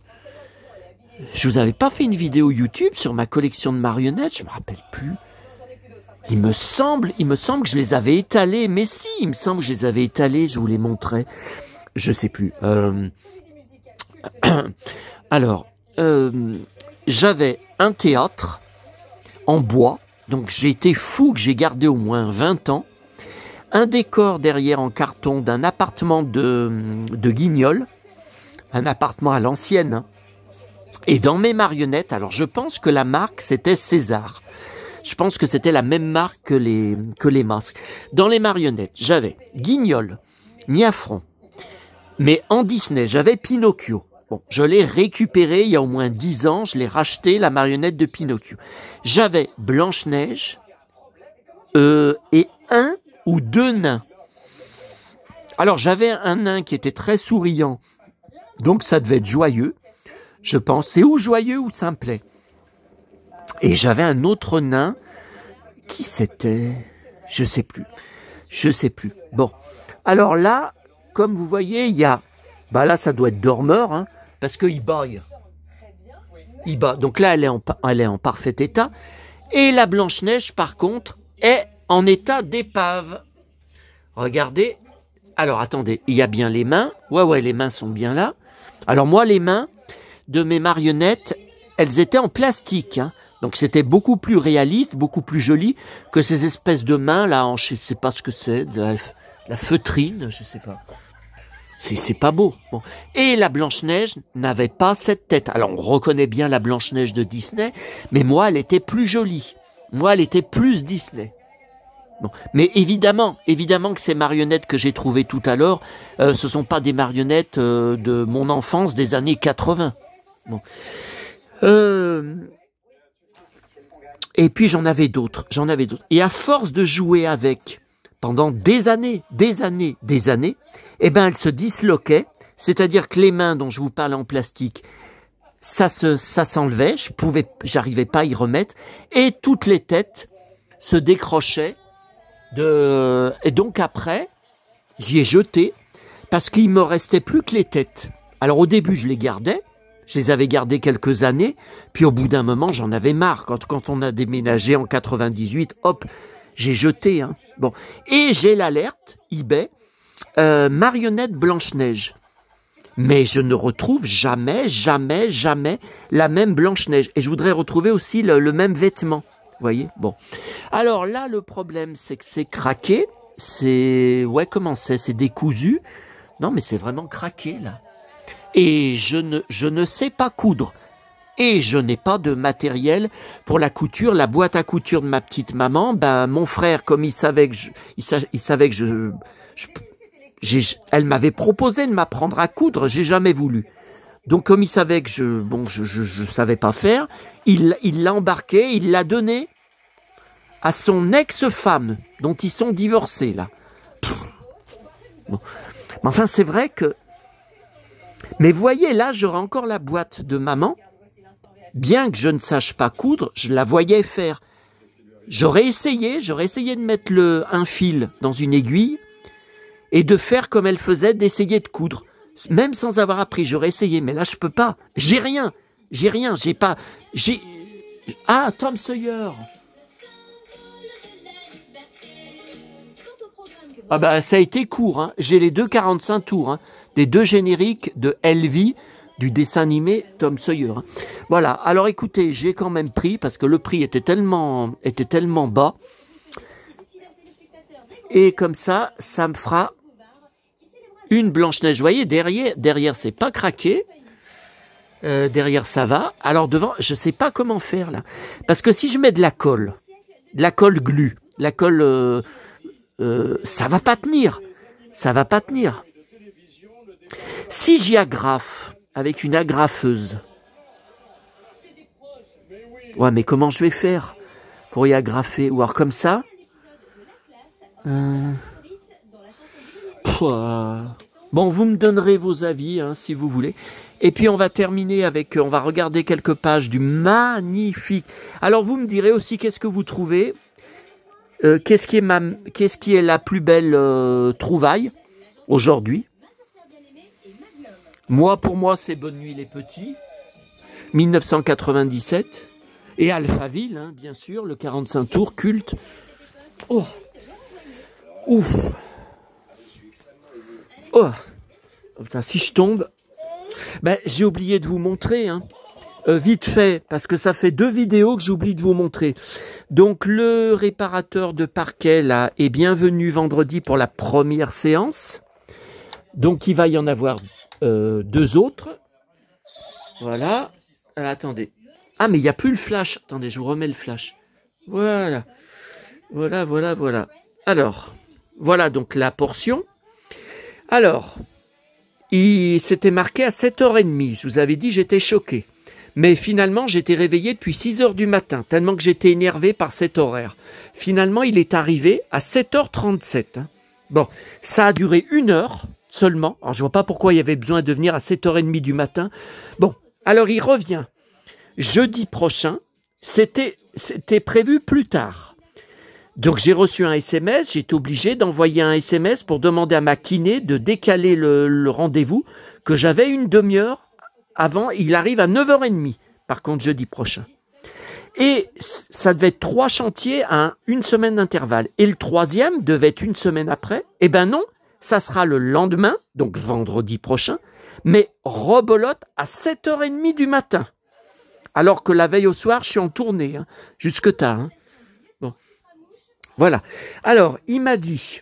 Je vous avais pas fait une vidéo YouTube sur ma collection de marionnettes, je me rappelle plus. Il me semble que je les avais étalées, mais si, il me semble que je les avais étalées, je vous les montrais. Je sais plus. Alors, j'avais un théâtre en bois, donc j'ai été fou que j'ai gardé au moins 20 ans. Un décor derrière en carton d'un appartement de Guignol, un appartement à l'ancienne. Hein. Et dans mes marionnettes, alors je pense que la marque c'était César. Je pense que c'était la même marque que les masques. Dans les marionnettes, j'avais Guignol, Niafron, mais en Disney, j'avais Pinocchio. Bon, je l'ai récupéré il y a au moins 10 ans, je l'ai racheté, la marionnette de Pinocchio. J'avais Blanche-Neige et un ou deux nains. Alors, j'avais un nain qui était très souriant, donc ça devait être joyeux, je pense. C'est ou joyeux ou simplet. Et j'avais un autre nain, qui c'était? Je sais plus. Bon, alors là, comme vous voyez, il y a... Bah là, ça doit être dormeur, hein, parce qu'il baille. Il bat. Donc là, elle est en parfait état. Et la Blanche-Neige, par contre, est en état d'épave. Regardez. Alors, attendez, il y a bien les mains. Ouais, les mains sont bien là. Alors moi, les mains de mes marionnettes, elles étaient en plastique, hein. Donc c'était beaucoup plus réaliste, beaucoup plus joli que ces espèces de mains là, je sais pas ce que c'est, de la feutrine, je sais pas. C'est pas beau. Bon. Et la Blanche-Neige n'avait pas cette tête. Alors on reconnaît bien la Blanche-Neige de Disney, mais moi elle était plus jolie. Moi elle était plus Disney. Bon. Mais évidemment que ces marionnettes que j'ai trouvées tout à l'heure, ce sont pas des marionnettes de mon enfance des années 80. Bon. Et puis j'en avais d'autres. Et à force de jouer avec pendant des années, eh ben elles se disloquaient. C'est-à-dire que les mains dont je vous parle en plastique, ça s'enlevait. J'arrivais pas à y remettre. Et toutes les têtes se décrochaient. Et donc après, j'y ai jeté parce qu'il me restait plus que les têtes. Alors au début, je les gardais. Je les avais gardés quelques années, puis au bout d'un moment, j'en avais marre. Quand on a déménagé en 98, hop, j'ai jeté. Hein. Bon. Et j'ai l'alerte eBay, marionnette Blanche-Neige. Mais je ne retrouve jamais la même Blanche-Neige. Et je voudrais retrouver aussi le même vêtement. Vous voyez? Bon. Alors là, le problème, c'est que c'est craqué. Comment c'est décousu. Non, mais c'est vraiment craqué, là. Et je ne sais pas coudre. Et je n'ai pas de matériel pour la couture. La boîte à couture de ma petite maman, mon frère, comme il savait que elle m'avait proposé de m'apprendre à coudre, j'ai jamais voulu. Donc comme il savait que je savais pas faire, il l'a embarqué, il l'a donné à son ex-femme, dont ils sont divorcés, là. Bon. Mais enfin, c'est vrai que... Mais voyez, là, j'aurais encore la boîte de maman. Bien que je ne sache pas coudre, je la voyais faire. J'aurais essayé de mettre un fil dans une aiguille et de faire comme elle faisait, d'essayer de coudre. Même sans avoir appris, j'aurais essayé, mais là, je peux pas. J'ai rien, Ah, Tom Sawyer. Ah ça a été court, hein. J'ai les 2 45 tours, hein. Des 2 génériques de Elvie du dessin animé Tom Sawyer. Hein. Voilà, alors écoutez, j'ai quand même pris, parce que le prix était tellement bas, et comme ça me fera une Blanche-Neige. Vous voyez, derrière c'est pas craqué, derrière ça va, alors devant, je sais pas comment faire là, parce que si je mets de la colle glu, la colle, ça va pas tenir, Si j'y agrafe avec une agrafeuse, ouais, mais comment je vais faire pour y agrafer? Ou alors comme ça, bon, vous me donnerez vos avis, hein, si vous voulez. Et puis on va terminer avec, on va regarder quelques pages du magnifique. Alors vous me direz aussi qu'est-ce que vous trouvez, qu'est-ce qui est la plus belle trouvaille aujourd'hui. Pour moi, c'est Bonne nuit les petits, 1997, et Alphaville, hein, bien sûr, le 45 tours culte. Oh, ouf. Oh, putain, si je tombe, ben, j'ai oublié de vous montrer, hein. Vite fait, parce que ça fait 2 vidéos que j'oublie de vous montrer. Donc le réparateur de parquet là est bienvenu vendredi pour la première séance. Donc il va y en avoir 2 autres. Voilà. Alors, attendez. Ah mais il n'y a plus le flash. Attendez, je vous remets le flash. Voilà. Voilà. Alors, voilà donc la portion. Alors, c'était marqué à 7h30. Je vous avais dit, j'étais choqué. Mais finalement, j'étais réveillé depuis 6h du matin, tellement que j'étais énervé par cet horaire. Finalement, il est arrivé à 7h37. Hein. Bon, ça a duré 1 heure seulement. Alors, je vois pas pourquoi il y avait besoin de venir à 7h30 du matin. Bon, alors il revient jeudi prochain. C'était prévu plus tard. Donc j'ai reçu un SMS, j'ai été obligé d'envoyer un SMS pour demander à ma kiné de décaler le rendez-vous que j'avais une demi-heure avant. Il arrive à 9h30, par contre jeudi prochain. Et ça devait être 3 chantiers à 1 semaine d'intervalle. Et le 3e devait être 1 semaine après. Eh ben non, ça sera le lendemain, donc vendredi prochain, mais rebolote à 7h30 du matin. Alors que la veille au soir, je suis en tournée, hein, jusque tard. Hein. Bon. Voilà. Alors, il m'a dit,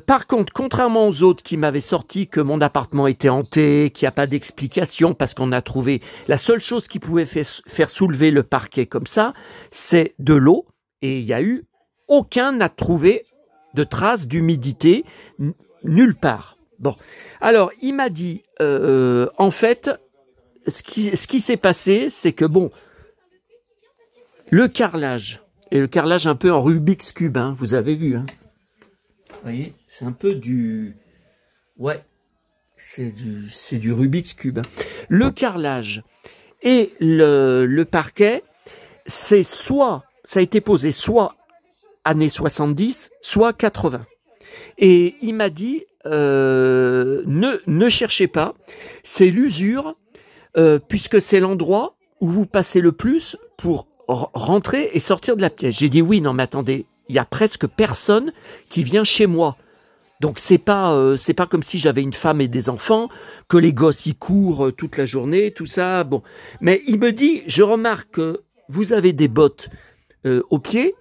par contre, contrairement aux autres qui m'avaient sorti que mon appartement était hanté, qu'il n'y a pas d'explication parce qu'on a trouvé la seule chose qui pouvait faire soulever le parquet comme ça, c'est de l'eau. Et il n'y a eu aucun n'a trouvé de traces d'humidité nulle part. Bon. Alors, il m'a dit, en fait, ce qui s'est passé, c'est que bon, le carrelage, et le carrelage un peu en Rubik's Cube, hein, vous avez vu, hein. Vous voyez, c'est un peu du... Ouais, c'est du Rubik's Cube. Hein. Le carrelage et le parquet, c'est soit, ça a été posé soit années 70, soit 80. Et il m'a dit, ne cherchez pas, c'est l'usure, puisque c'est l'endroit où vous passez le plus pour rentrer et sortir de la pièce. J'ai dit oui, non mais attendez, il y a presque personne qui vient chez moi. Donc c'est pas comme si j'avais une femme et des enfants, que les gosses y courent toute la journée, tout ça. Bon, mais il me dit, je remarque que vous avez des bottes aux pieds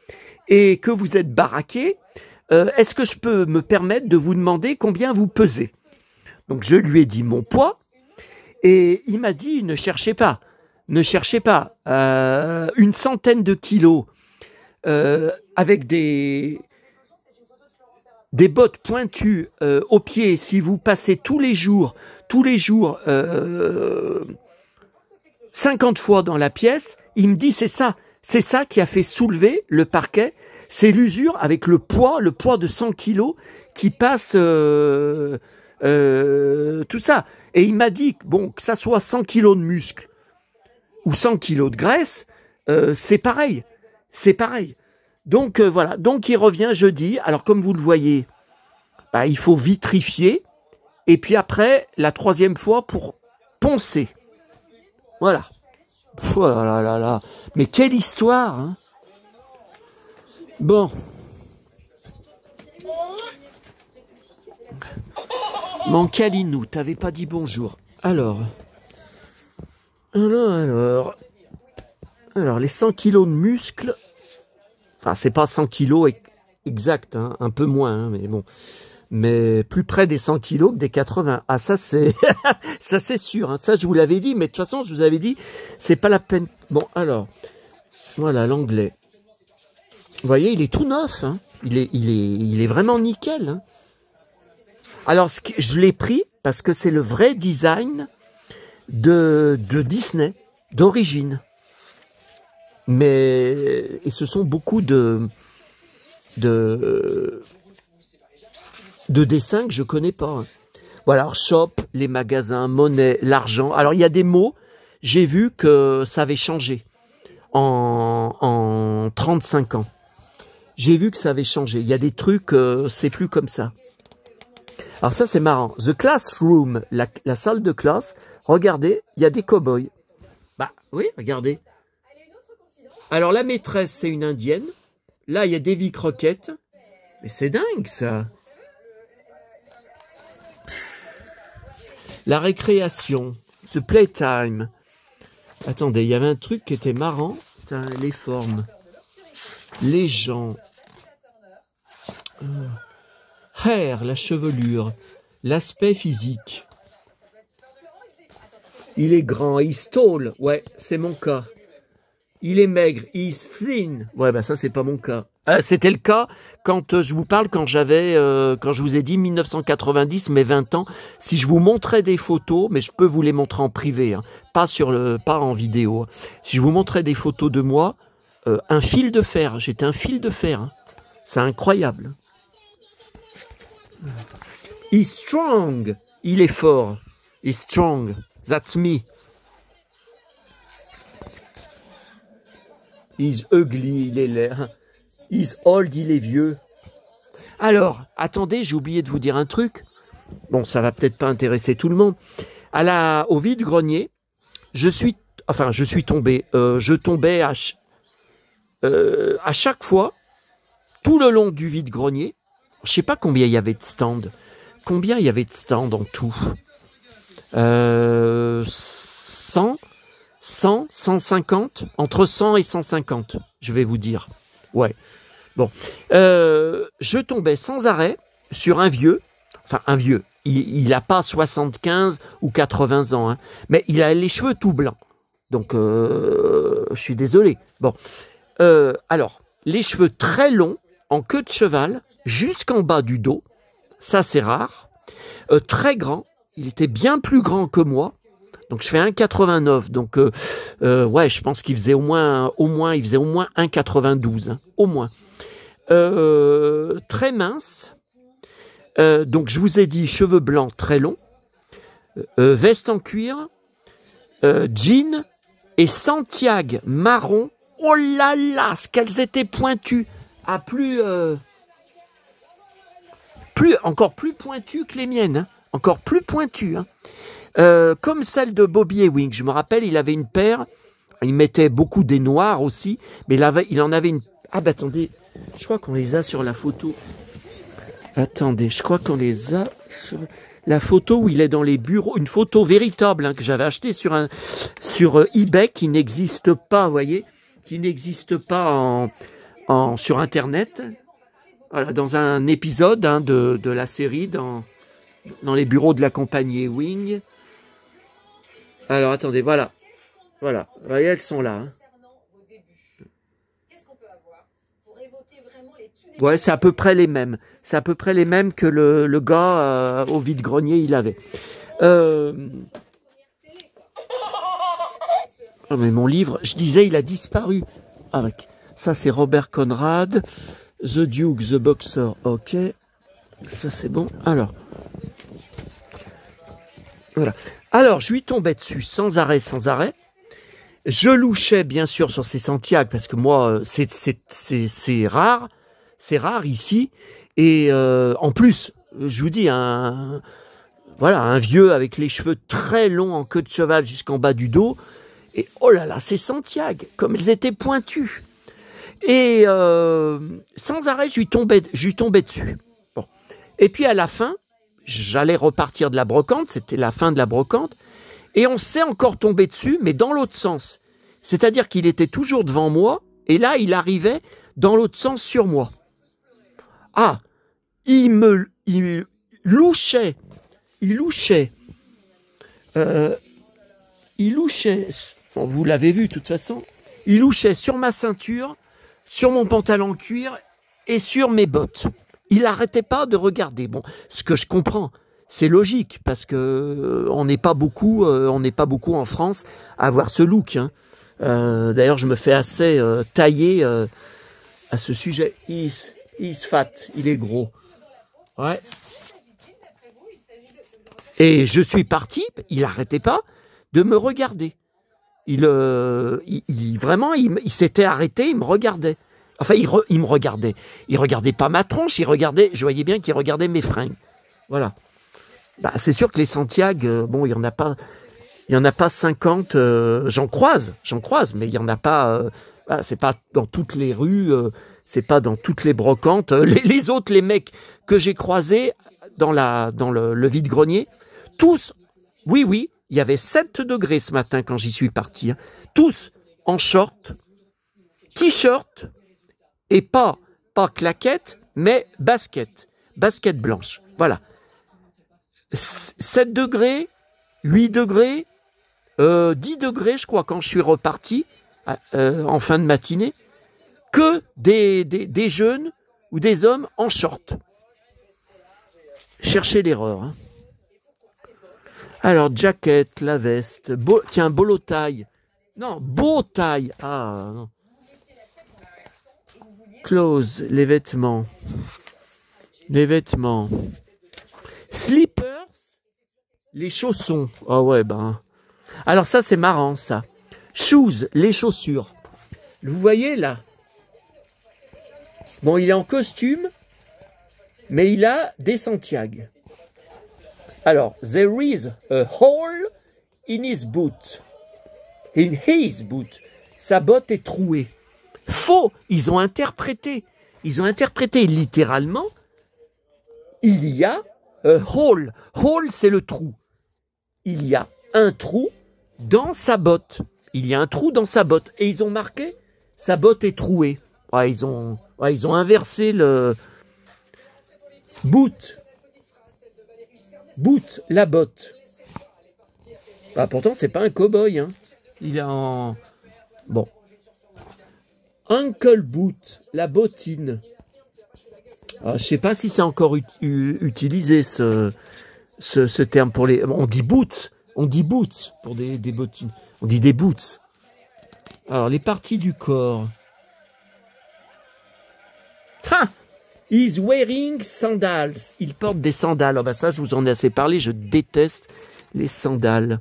et que vous êtes baraqué. Est-ce que je peux me permettre de vous demander combien vous pesez? Donc je lui ai dit mon poids et il m'a dit ne cherchez pas, une centaine de kilos avec des bottes pointues aux pieds. Si vous passez tous les jours 50 fois dans la pièce, il me dit c'est ça qui a fait soulever le parquet. C'est l'usure avec le poids de 100 kilos qui passe tout ça. Et il m'a dit, bon, que ça soit 100 kilos de muscle ou 100 kilos de graisse, c'est pareil. Donc voilà, donc il revient jeudi. Alors comme vous le voyez, bah, il faut vitrifier. Et puis après, la 3e fois pour poncer. Voilà. Oh là là là. Mais quelle histoire, hein. Bon. Mon Calinou, t'avais pas dit bonjour. Alors, Alors, les 100 kilos de muscles, enfin, c'est pas 100 kilos exact, hein, un peu moins, hein, mais bon. Mais plus près des 100 kilos que des 80. Ah, ça, c'est ça c'est sûr. Hein. Ça, je vous l'avais dit, mais de toute façon, je vous avais dit, c'est pas la peine. Bon, alors, voilà, l'anglais. Vous voyez, il est tout neuf. Hein. Il est vraiment nickel. Hein. Alors, je l'ai pris parce que c'est le vrai design de Disney, d'origine. Mais, et ce sont beaucoup de dessins que je connais pas. Hein. Voilà, alors shop, les magasins, monnaie, l'argent. Alors, il y a des mots, j'ai vu que ça avait changé en 35 ans. J'ai vu que ça avait changé. Il y a des trucs, c'est plus comme ça. Alors ça, c'est marrant. The Classroom, la salle de classe. Regardez, il y a des cow-boys. Bah oui, regardez. Alors la maîtresse, c'est une indienne. Là, il y a Davy Crockett. Mais c'est dingue, ça. La récréation. The playtime. Attendez, il y avait un truc qui était marrant. Putain, les formes. Les gens. Hair, la chevelure. L'aspect physique. Il est grand, he's tall. Ouais, c'est mon cas. Il est maigre, he's thin. Ouais, bah ça, c'est pas mon cas. C'était le cas quand je vous parle, quand je vous ai dit 1990, mes 20 ans. Si je vous montrais des photos, mais je peux vous les montrer en privé, hein, pas en vidéo. Si je vous montrais des photos de moi, un fil de fer. J'étais un fil de fer. Hein. C'est incroyable. He's strong. Il est fort. He's strong. That's me. He's ugly. Il est laid. He's old. Il est vieux. Alors, attendez, j'ai oublié de vous dire un truc. Bon, ça va peut-être pas intéresser tout le monde. Au vide-grenier, je tombais à chaque fois, tout le long du vide-grenier. Je sais pas combien il y avait de stands. Combien il y avait de stands en tout 100, 150, entre 100 et 150, je vais vous dire. Ouais. Bon. Je tombais sans arrêt sur un vieux. Enfin, un vieux. Il n'a pas 75 ou 80 ans. Hein, mais il a les cheveux tout blancs. Donc, je suis désolé. Bon. Alors, les cheveux très longs, en queue de cheval, jusqu'en bas du dos. Ça, c'est rare. Très grand. Il était bien plus grand que moi. Donc, je fais 1,89. Donc, ouais, je pense qu'il faisait au moins 1,92. Hein, au moins. Très mince. Donc, je vous ai dit, cheveux blancs très longs. Veste en cuir. Jean. Et Santiago marron. Oh là là, ce qu'elles étaient pointues. Encore plus pointues que les miennes. Hein. Encore plus pointues. Hein. Comme celle de Bobby Ewing. Je me rappelle, il avait une paire. Il mettait beaucoup des noirs aussi. Mais il en avait une... Ah bah attendez, je crois qu'on les a sur la photo. Attendez, je crois qu'on les a sur la photo où il est dans les bureaux. Une photo véritable hein, que j'avais achetée sur eBay qui n'existe pas, vous voyez. Qui n'existe pas sur Internet. Voilà, dans un épisode hein, de la série dans les bureaux de la compagnie Ewing. Alors, attendez, voilà. Voilà, vous voyez, elles sont là. Hein. Ouais, c'est à peu près les mêmes. C'est à peu près les mêmes que le gars au vide-grenier, il avait. Oh, mais mon livre, je disais, il a disparu. Avec. Ça, c'est Robert Conrad. The Duke, The Boxer. Ok. Ça, c'est bon. Alors. Voilà. Alors, je lui tombais dessus sans arrêt. Je louchais, bien sûr, sur ces Santiago, parce que moi, c'est rare. C'est rare ici. Et en plus, je vous dis, un vieux avec les cheveux très longs en queue de cheval jusqu'en bas du dos. Et oh là là, c'est Santiago, comme elles étaient pointues. Et sans arrêt, je lui tombais dessus. Bon. Et puis à la fin, j'allais repartir de la brocante, c'était la fin de la brocante. Et on s'est encore tombé dessus, mais dans l'autre sens. C'est-à-dire qu'il était toujours devant moi, et là, il arrivait dans l'autre sens sur moi. Ah, il louchait, bon, vous l'avez vu de toute façon, il louchait sur ma ceinture, sur mon pantalon cuir et sur mes bottes. Il n'arrêtait pas de regarder. Bon, ce que je comprends, c'est logique parce que on n'est pas beaucoup en France à avoir ce look. Hein. D'ailleurs, je me fais assez tailler à ce sujet. He's fat, il est gros. Ouais. Et je suis parti, il n'arrêtait pas de me regarder. Il s'était arrêté, il me regardait. Enfin, il me regardait. Il regardait pas ma tronche, je voyais bien qu'il regardait mes fringues. Voilà. Bah, c'est sûr que les Santiago, bon, il y en a pas 50, j'en croise, mais il y en a pas, voilà, c'est pas dans toutes les rues, c'est pas dans toutes les brocantes. Les autres, les mecs que j'ai croisés dans le vide-grenier, tous, oui, il y avait 7 degrés ce matin quand j'y suis parti, hein, tous en short, t-shirt, et pas claquette, mais basket blanche, voilà. 7 degrés, 8 degrés, 10 degrés, je crois, quand je suis reparti en fin de matinée, que des jeunes ou des hommes en short. Cherchez l'erreur. Hein. Alors, jacket, la veste, bolo taille. Non, beau taille. Ah, non. Clothes, les vêtements. Slippers, les chaussons. Ah ouais, ben. Alors ça, c'est marrant, ça. Shoes, les chaussures. Vous voyez, là? Bon, il est en costume, mais il a des Santiago. Alors, there is a hole in his boot. In his boot. Sa botte est trouée. Faux, ils ont interprété littéralement, il y a a hole. Hole, c'est le trou. Il y a un trou dans sa botte. Et ils ont marqué, sa botte est trouée. Ouais, ils ont inversé le boot, la botte. Bah, pourtant, c'est pas un cow-boy, hein. Il est en... Bon. Ankle boot, la bottine. Alors, je sais pas si c'est encore utilisé ce terme pour les... On dit boots pour des bottines. On dit des boots. Alors, les parties du corps. Ha! He's wearing sandals. Il porte des sandales. Oh bah ça, je vous en ai assez parlé. Je déteste les sandales.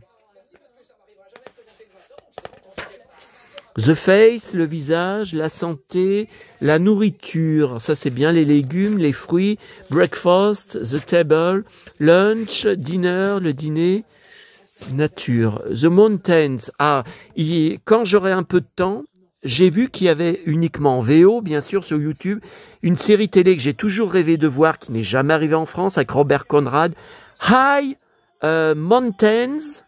The face, le visage, la santé, la nourriture. Ça, c'est bien les légumes, les fruits. Breakfast, the table. Lunch, dinner, le dîner. Nature. The mountains. Ah, quand j'aurai un peu de temps, j'ai vu qu'il y avait uniquement en VO, bien sûr, sur YouTube, une série télé que j'ai toujours rêvé de voir, qui n'est jamais arrivée en France, avec Robert Conrad. High Mountains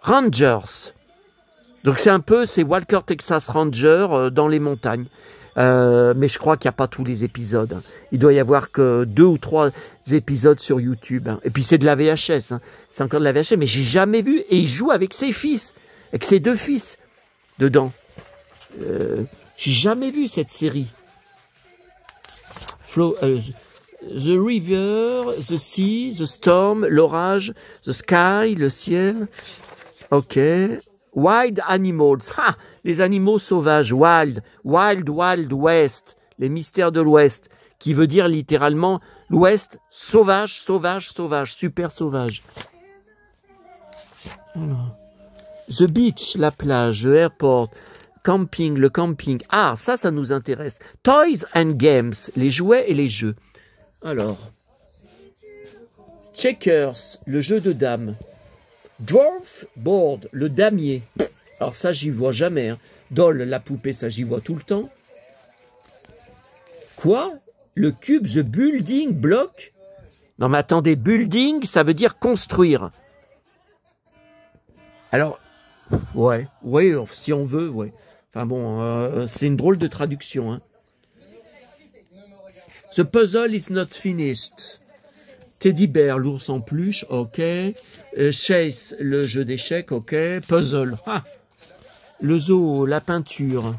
Rangers. Donc c'est Walker Texas Ranger dans les montagnes. Mais je crois qu'il n'y a pas tous les épisodes. Hein. Il doit y avoir que 2 ou 3 épisodes sur YouTube. Hein. Et puis c'est de la VHS. Hein. C'est encore de la VHS, mais j'ai jamais vu. Et il joue avec ses fils, avec ses 2 fils dedans. J'ai jamais vu cette série. The river, the sea, the storm, l'orage, the sky, le ciel. Ok. Wild animals. Ah, les animaux sauvages. Wild, west. Les mystères de l'ouest. Qui veut dire littéralement l'ouest, sauvage, super sauvage. Alors. The beach, la plage, the airport, camping, le camping. Ah, ça nous intéresse. Toys and games, les jouets et les jeux. Alors. Checkers, le jeu de dames. Dwarf board, le damier. Alors ça, j'y vois jamais. Hein. Doll, la poupée, ça, j'y vois tout le temps. Quoi? Le cube, the building block? Non mais attendez, building, ça veut dire construire. Alors, ouais, si on veut, ouais. Enfin bon, c'est une drôle de traduction. Hein. The puzzle is not finished. Teddy Bear, l'ours en peluche, ok. Chase, le jeu d'échecs, ok. Puzzle, ah. Le zoo, la peinture,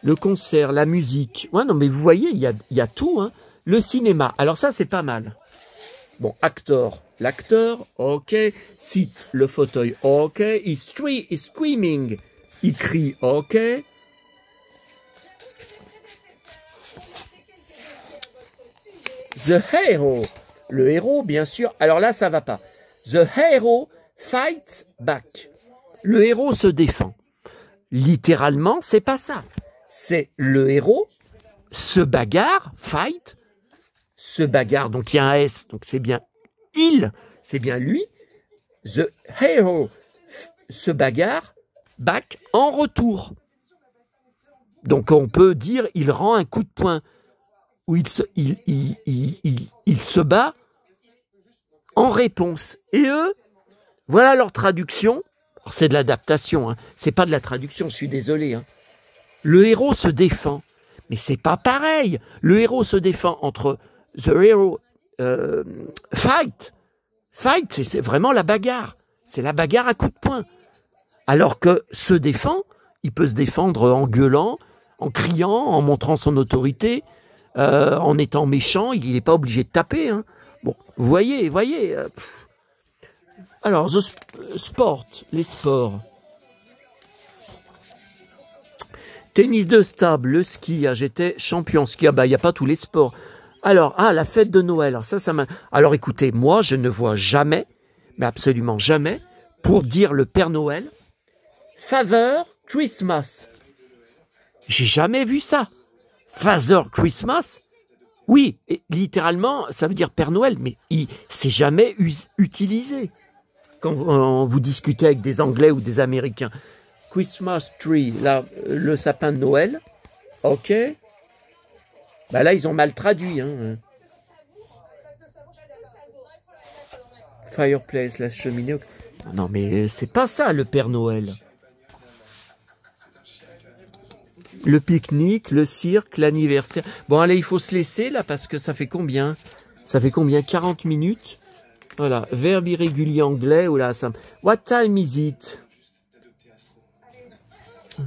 le concert, la musique. Ouais, non, mais vous voyez, il y a tout. Hein. Le cinéma, alors ça, c'est pas mal. Bon, acteur, l'acteur, ok. Seat, le fauteuil, ok. He's screaming, il crie, ok. The hero, le héros, bien sûr. Alors là, ça va pas. The hero fights back. Le héros se défend. Littéralement, c'est pas ça. C'est le héros se bagarre, fight, se bagarre. Donc il y a un S, donc c'est bien il, c'est bien lui. The hero se bagarre, back, en retour. Donc on peut dire il rend un coup de poing. Où il se bat en réponse. Et eux, voilà leur traduction. C'est de l'adaptation, hein. C'est pas de la traduction, je suis désolé. Hein. Le héros se défend. Mais c'est pas pareil. Le héros se défend entre the hero fight. Fight, c'est vraiment la bagarre. C'est la bagarre à coups de poing. Alors que se défend, il peut se défendre en gueulant, en criant, en montrant son autorité. En étant méchant, il n'est pas obligé de taper. Hein. Bon, vous voyez. Alors, sport, les sports. Tennis de table, le ski. Ah, j'étais champion en ski. Ah, bah, il n'y a pas tous les sports. Alors, la fête de Noël. Alors, ça m'a... Alors, écoutez, moi, je ne vois jamais, mais absolument jamais, pour dire le Père Noël, Father Christmas. J'ai jamais vu ça. Father Christmas, oui, et littéralement, ça veut dire Père Noël, mais c'est jamais utilisé. Quand vous discutez avec des Anglais ou des Américains, Christmas tree, là, le sapin de Noël, ok. Bah là, ils ont mal traduit. Hein. Fireplace, la cheminée. Non, mais c'est pas ça, le Père Noël. Le pique-nique, le cirque, l'anniversaire. Bon, allez, il faut se laisser, là, parce que ça fait combien? Ça fait combien? 40 minutes? Voilà, verbe irrégulier anglais, ou là, ça... What time is it? Vous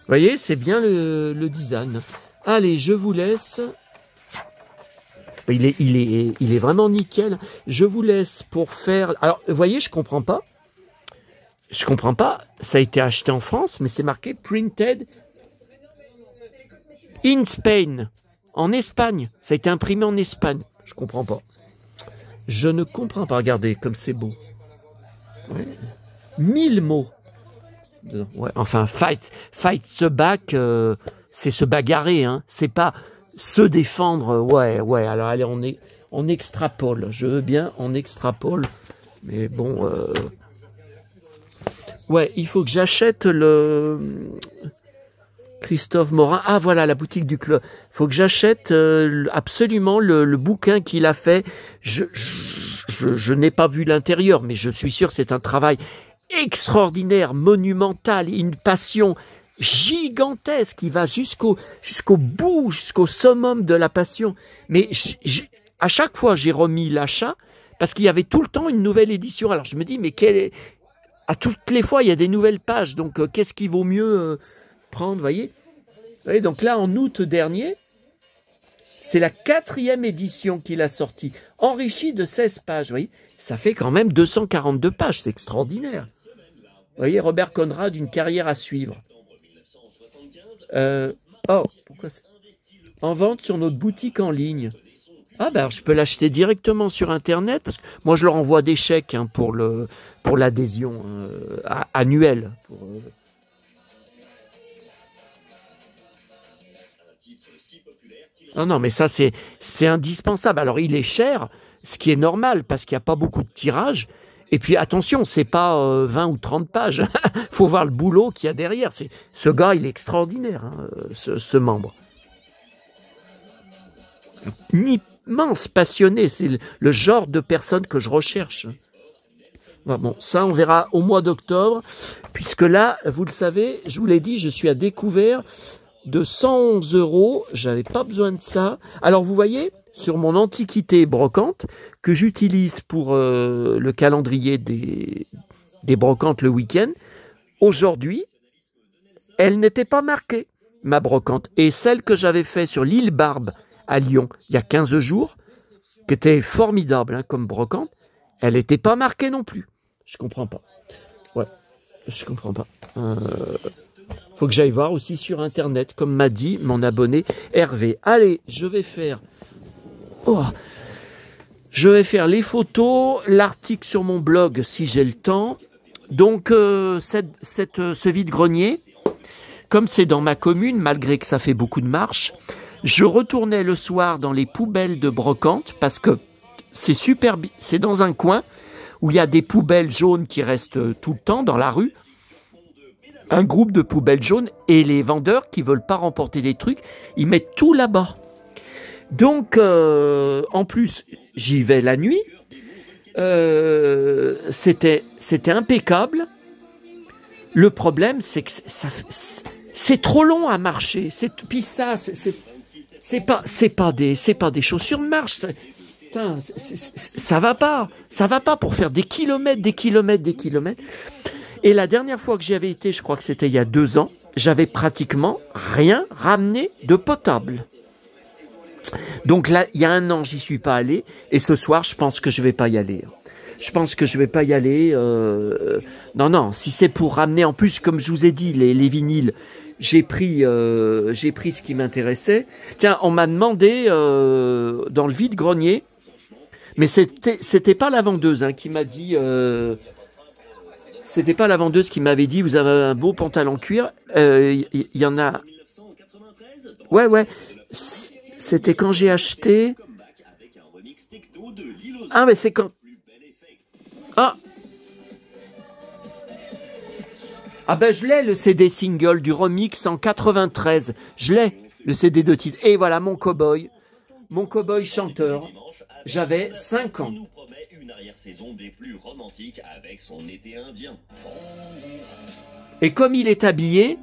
voyez, c'est bien le design. Allez, je vous laisse. Il est vraiment nickel. Je vous laisse pour faire... Alors, vous voyez, je comprends pas. Je comprends pas, ça a été acheté en France, mais c'est marqué printed in Spain, en Espagne. Ça a été imprimé en Espagne. Je comprends pas. Je ne comprends pas. Regardez comme c'est beau. Ouais. 1000 mots. Ouais, enfin, fight se back, c'est se bagarrer. Hein. C'est pas se défendre. Ouais. Alors allez, on extrapole. Je veux bien, on extrapole. Mais bon... Ouais, il faut que j'achète le Christophe Morin. Ah voilà, la boutique du club. Il faut que j'achète absolument le bouquin qu'il a fait. Je n'ai pas vu l'intérieur, mais je suis sûr que c'est un travail extraordinaire, monumental, une passion gigantesque qui va jusqu'au bout, jusqu'au summum de la passion. Mais à chaque fois, j'ai remis l'achat parce qu'il y avait tout le temps une nouvelle édition. Alors je me dis, mais à toutes les fois, il y a des nouvelles pages. Donc, qu'est-ce qu'il vaut mieux prendre, voyez? Donc là, en août dernier, c'est la 4e édition qu'il a sortie, enrichie de 16 pages, voyez? Ça fait quand même 242 pages, c'est extraordinaire. Vous voyez, Robert Conrad, une carrière à suivre. Pourquoi en vente sur notre boutique en ligne. Ah ben, je peux l'acheter directement sur Internet, parce que moi, je leur envoie des chèques hein, pour l'adhésion annuelle. Non, mais ça, c'est indispensable. Alors, il est cher, ce qui est normal, parce qu'il n'y a pas beaucoup de tirages. Et puis, attention, c'est pas 20 ou 30 pages. Il faut voir le boulot qu'il y a derrière. Ce gars, il est extraordinaire, hein, ce membre. immense passionné. C'est le genre de personne que je recherche. Bon, ça, on verra au mois d'octobre, puisque là, vous le savez, je vous l'ai dit, je suis à découvert de 111 €. J'avais pas besoin de ça. Alors, vous voyez, sur mon antiquité brocante, que j'utilise pour le calendrier des brocantes le week-end, aujourd'hui, elle n'était pas marquée, ma brocante. Et celle que j'avais fait sur l'île Barbe à Lyon, il y a 15 jours, qui était formidable hein, comme brocante, elle n'était pas marquée non plus. Je comprends pas. Ouais, je comprends pas. Faut que j'aille voir aussi sur Internet, comme m'a dit mon abonné Hervé. Allez, je vais faire les photos, l'article sur mon blog si j'ai le temps. Donc, ce vide-grenier, comme c'est dans ma commune, malgré que ça fait beaucoup de marche, je retournais le soir dans les poubelles de brocante parce que c'est super, c'est dans un coin où il y a des poubelles jaunes qui restent tout le temps dans la rue, un groupe de poubelles jaunes, et les vendeurs qui veulent pas remporter des trucs, ils mettent tout là-bas. Donc, en plus, j'y vais la nuit, c'était impeccable. Le problème, c'est que c'est trop long à marcher. Puis ça, c'est pas des chaussures de marche. Ça va pas pour faire des kilomètres. Et la dernière fois que j'y avais été, je crois que c'était il y a 2 ans, j'avais pratiquement rien ramené de potable. Donc là, il y a 1 an, j'y suis pas allé, et ce soir, je pense que je vais pas y aller. Non, si c'est pour ramener, en plus, comme je vous ai dit, les vinyles, j'ai pris ce qui m'intéressait. Tiens, on m'a demandé dans le vide-grenier, mais c'était pas la vendeuse hein, qui m'a dit. C'était pas la vendeuse qui m'avait dit vous avez un beau pantalon cuir. Il y en a. Ouais. C'était quand j'ai acheté. Ah mais c'est quand. Ah ben je l'ai le CD single du remix en 93. Je l'ai le CD de titre. Et voilà mon cow-boy chanteur. J'avais 5 ans. Et comme il est habillé,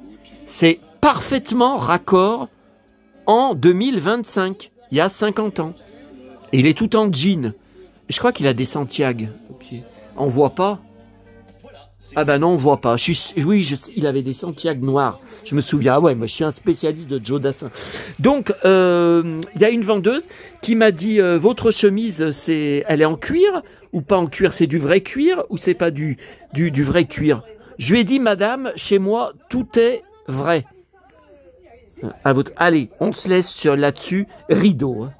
c'est parfaitement raccord en 2025, il y a 50 ans. Et il est tout en jean. Je crois qu'il a des Santiago. On voit pas. Ah ben non, on voit pas. Il avait des Santiago noirs. Je me souviens. Ah ouais, moi je suis un spécialiste de Joe Dassin. Donc, il y a une vendeuse qui m'a dit votre chemise, elle est en cuir ou pas en cuir? C'est du vrai cuir ou c'est pas du vrai cuir? Je lui ai dit madame, chez moi tout est vrai. Allez, on se laisse là-dessus. Rideau. Hein.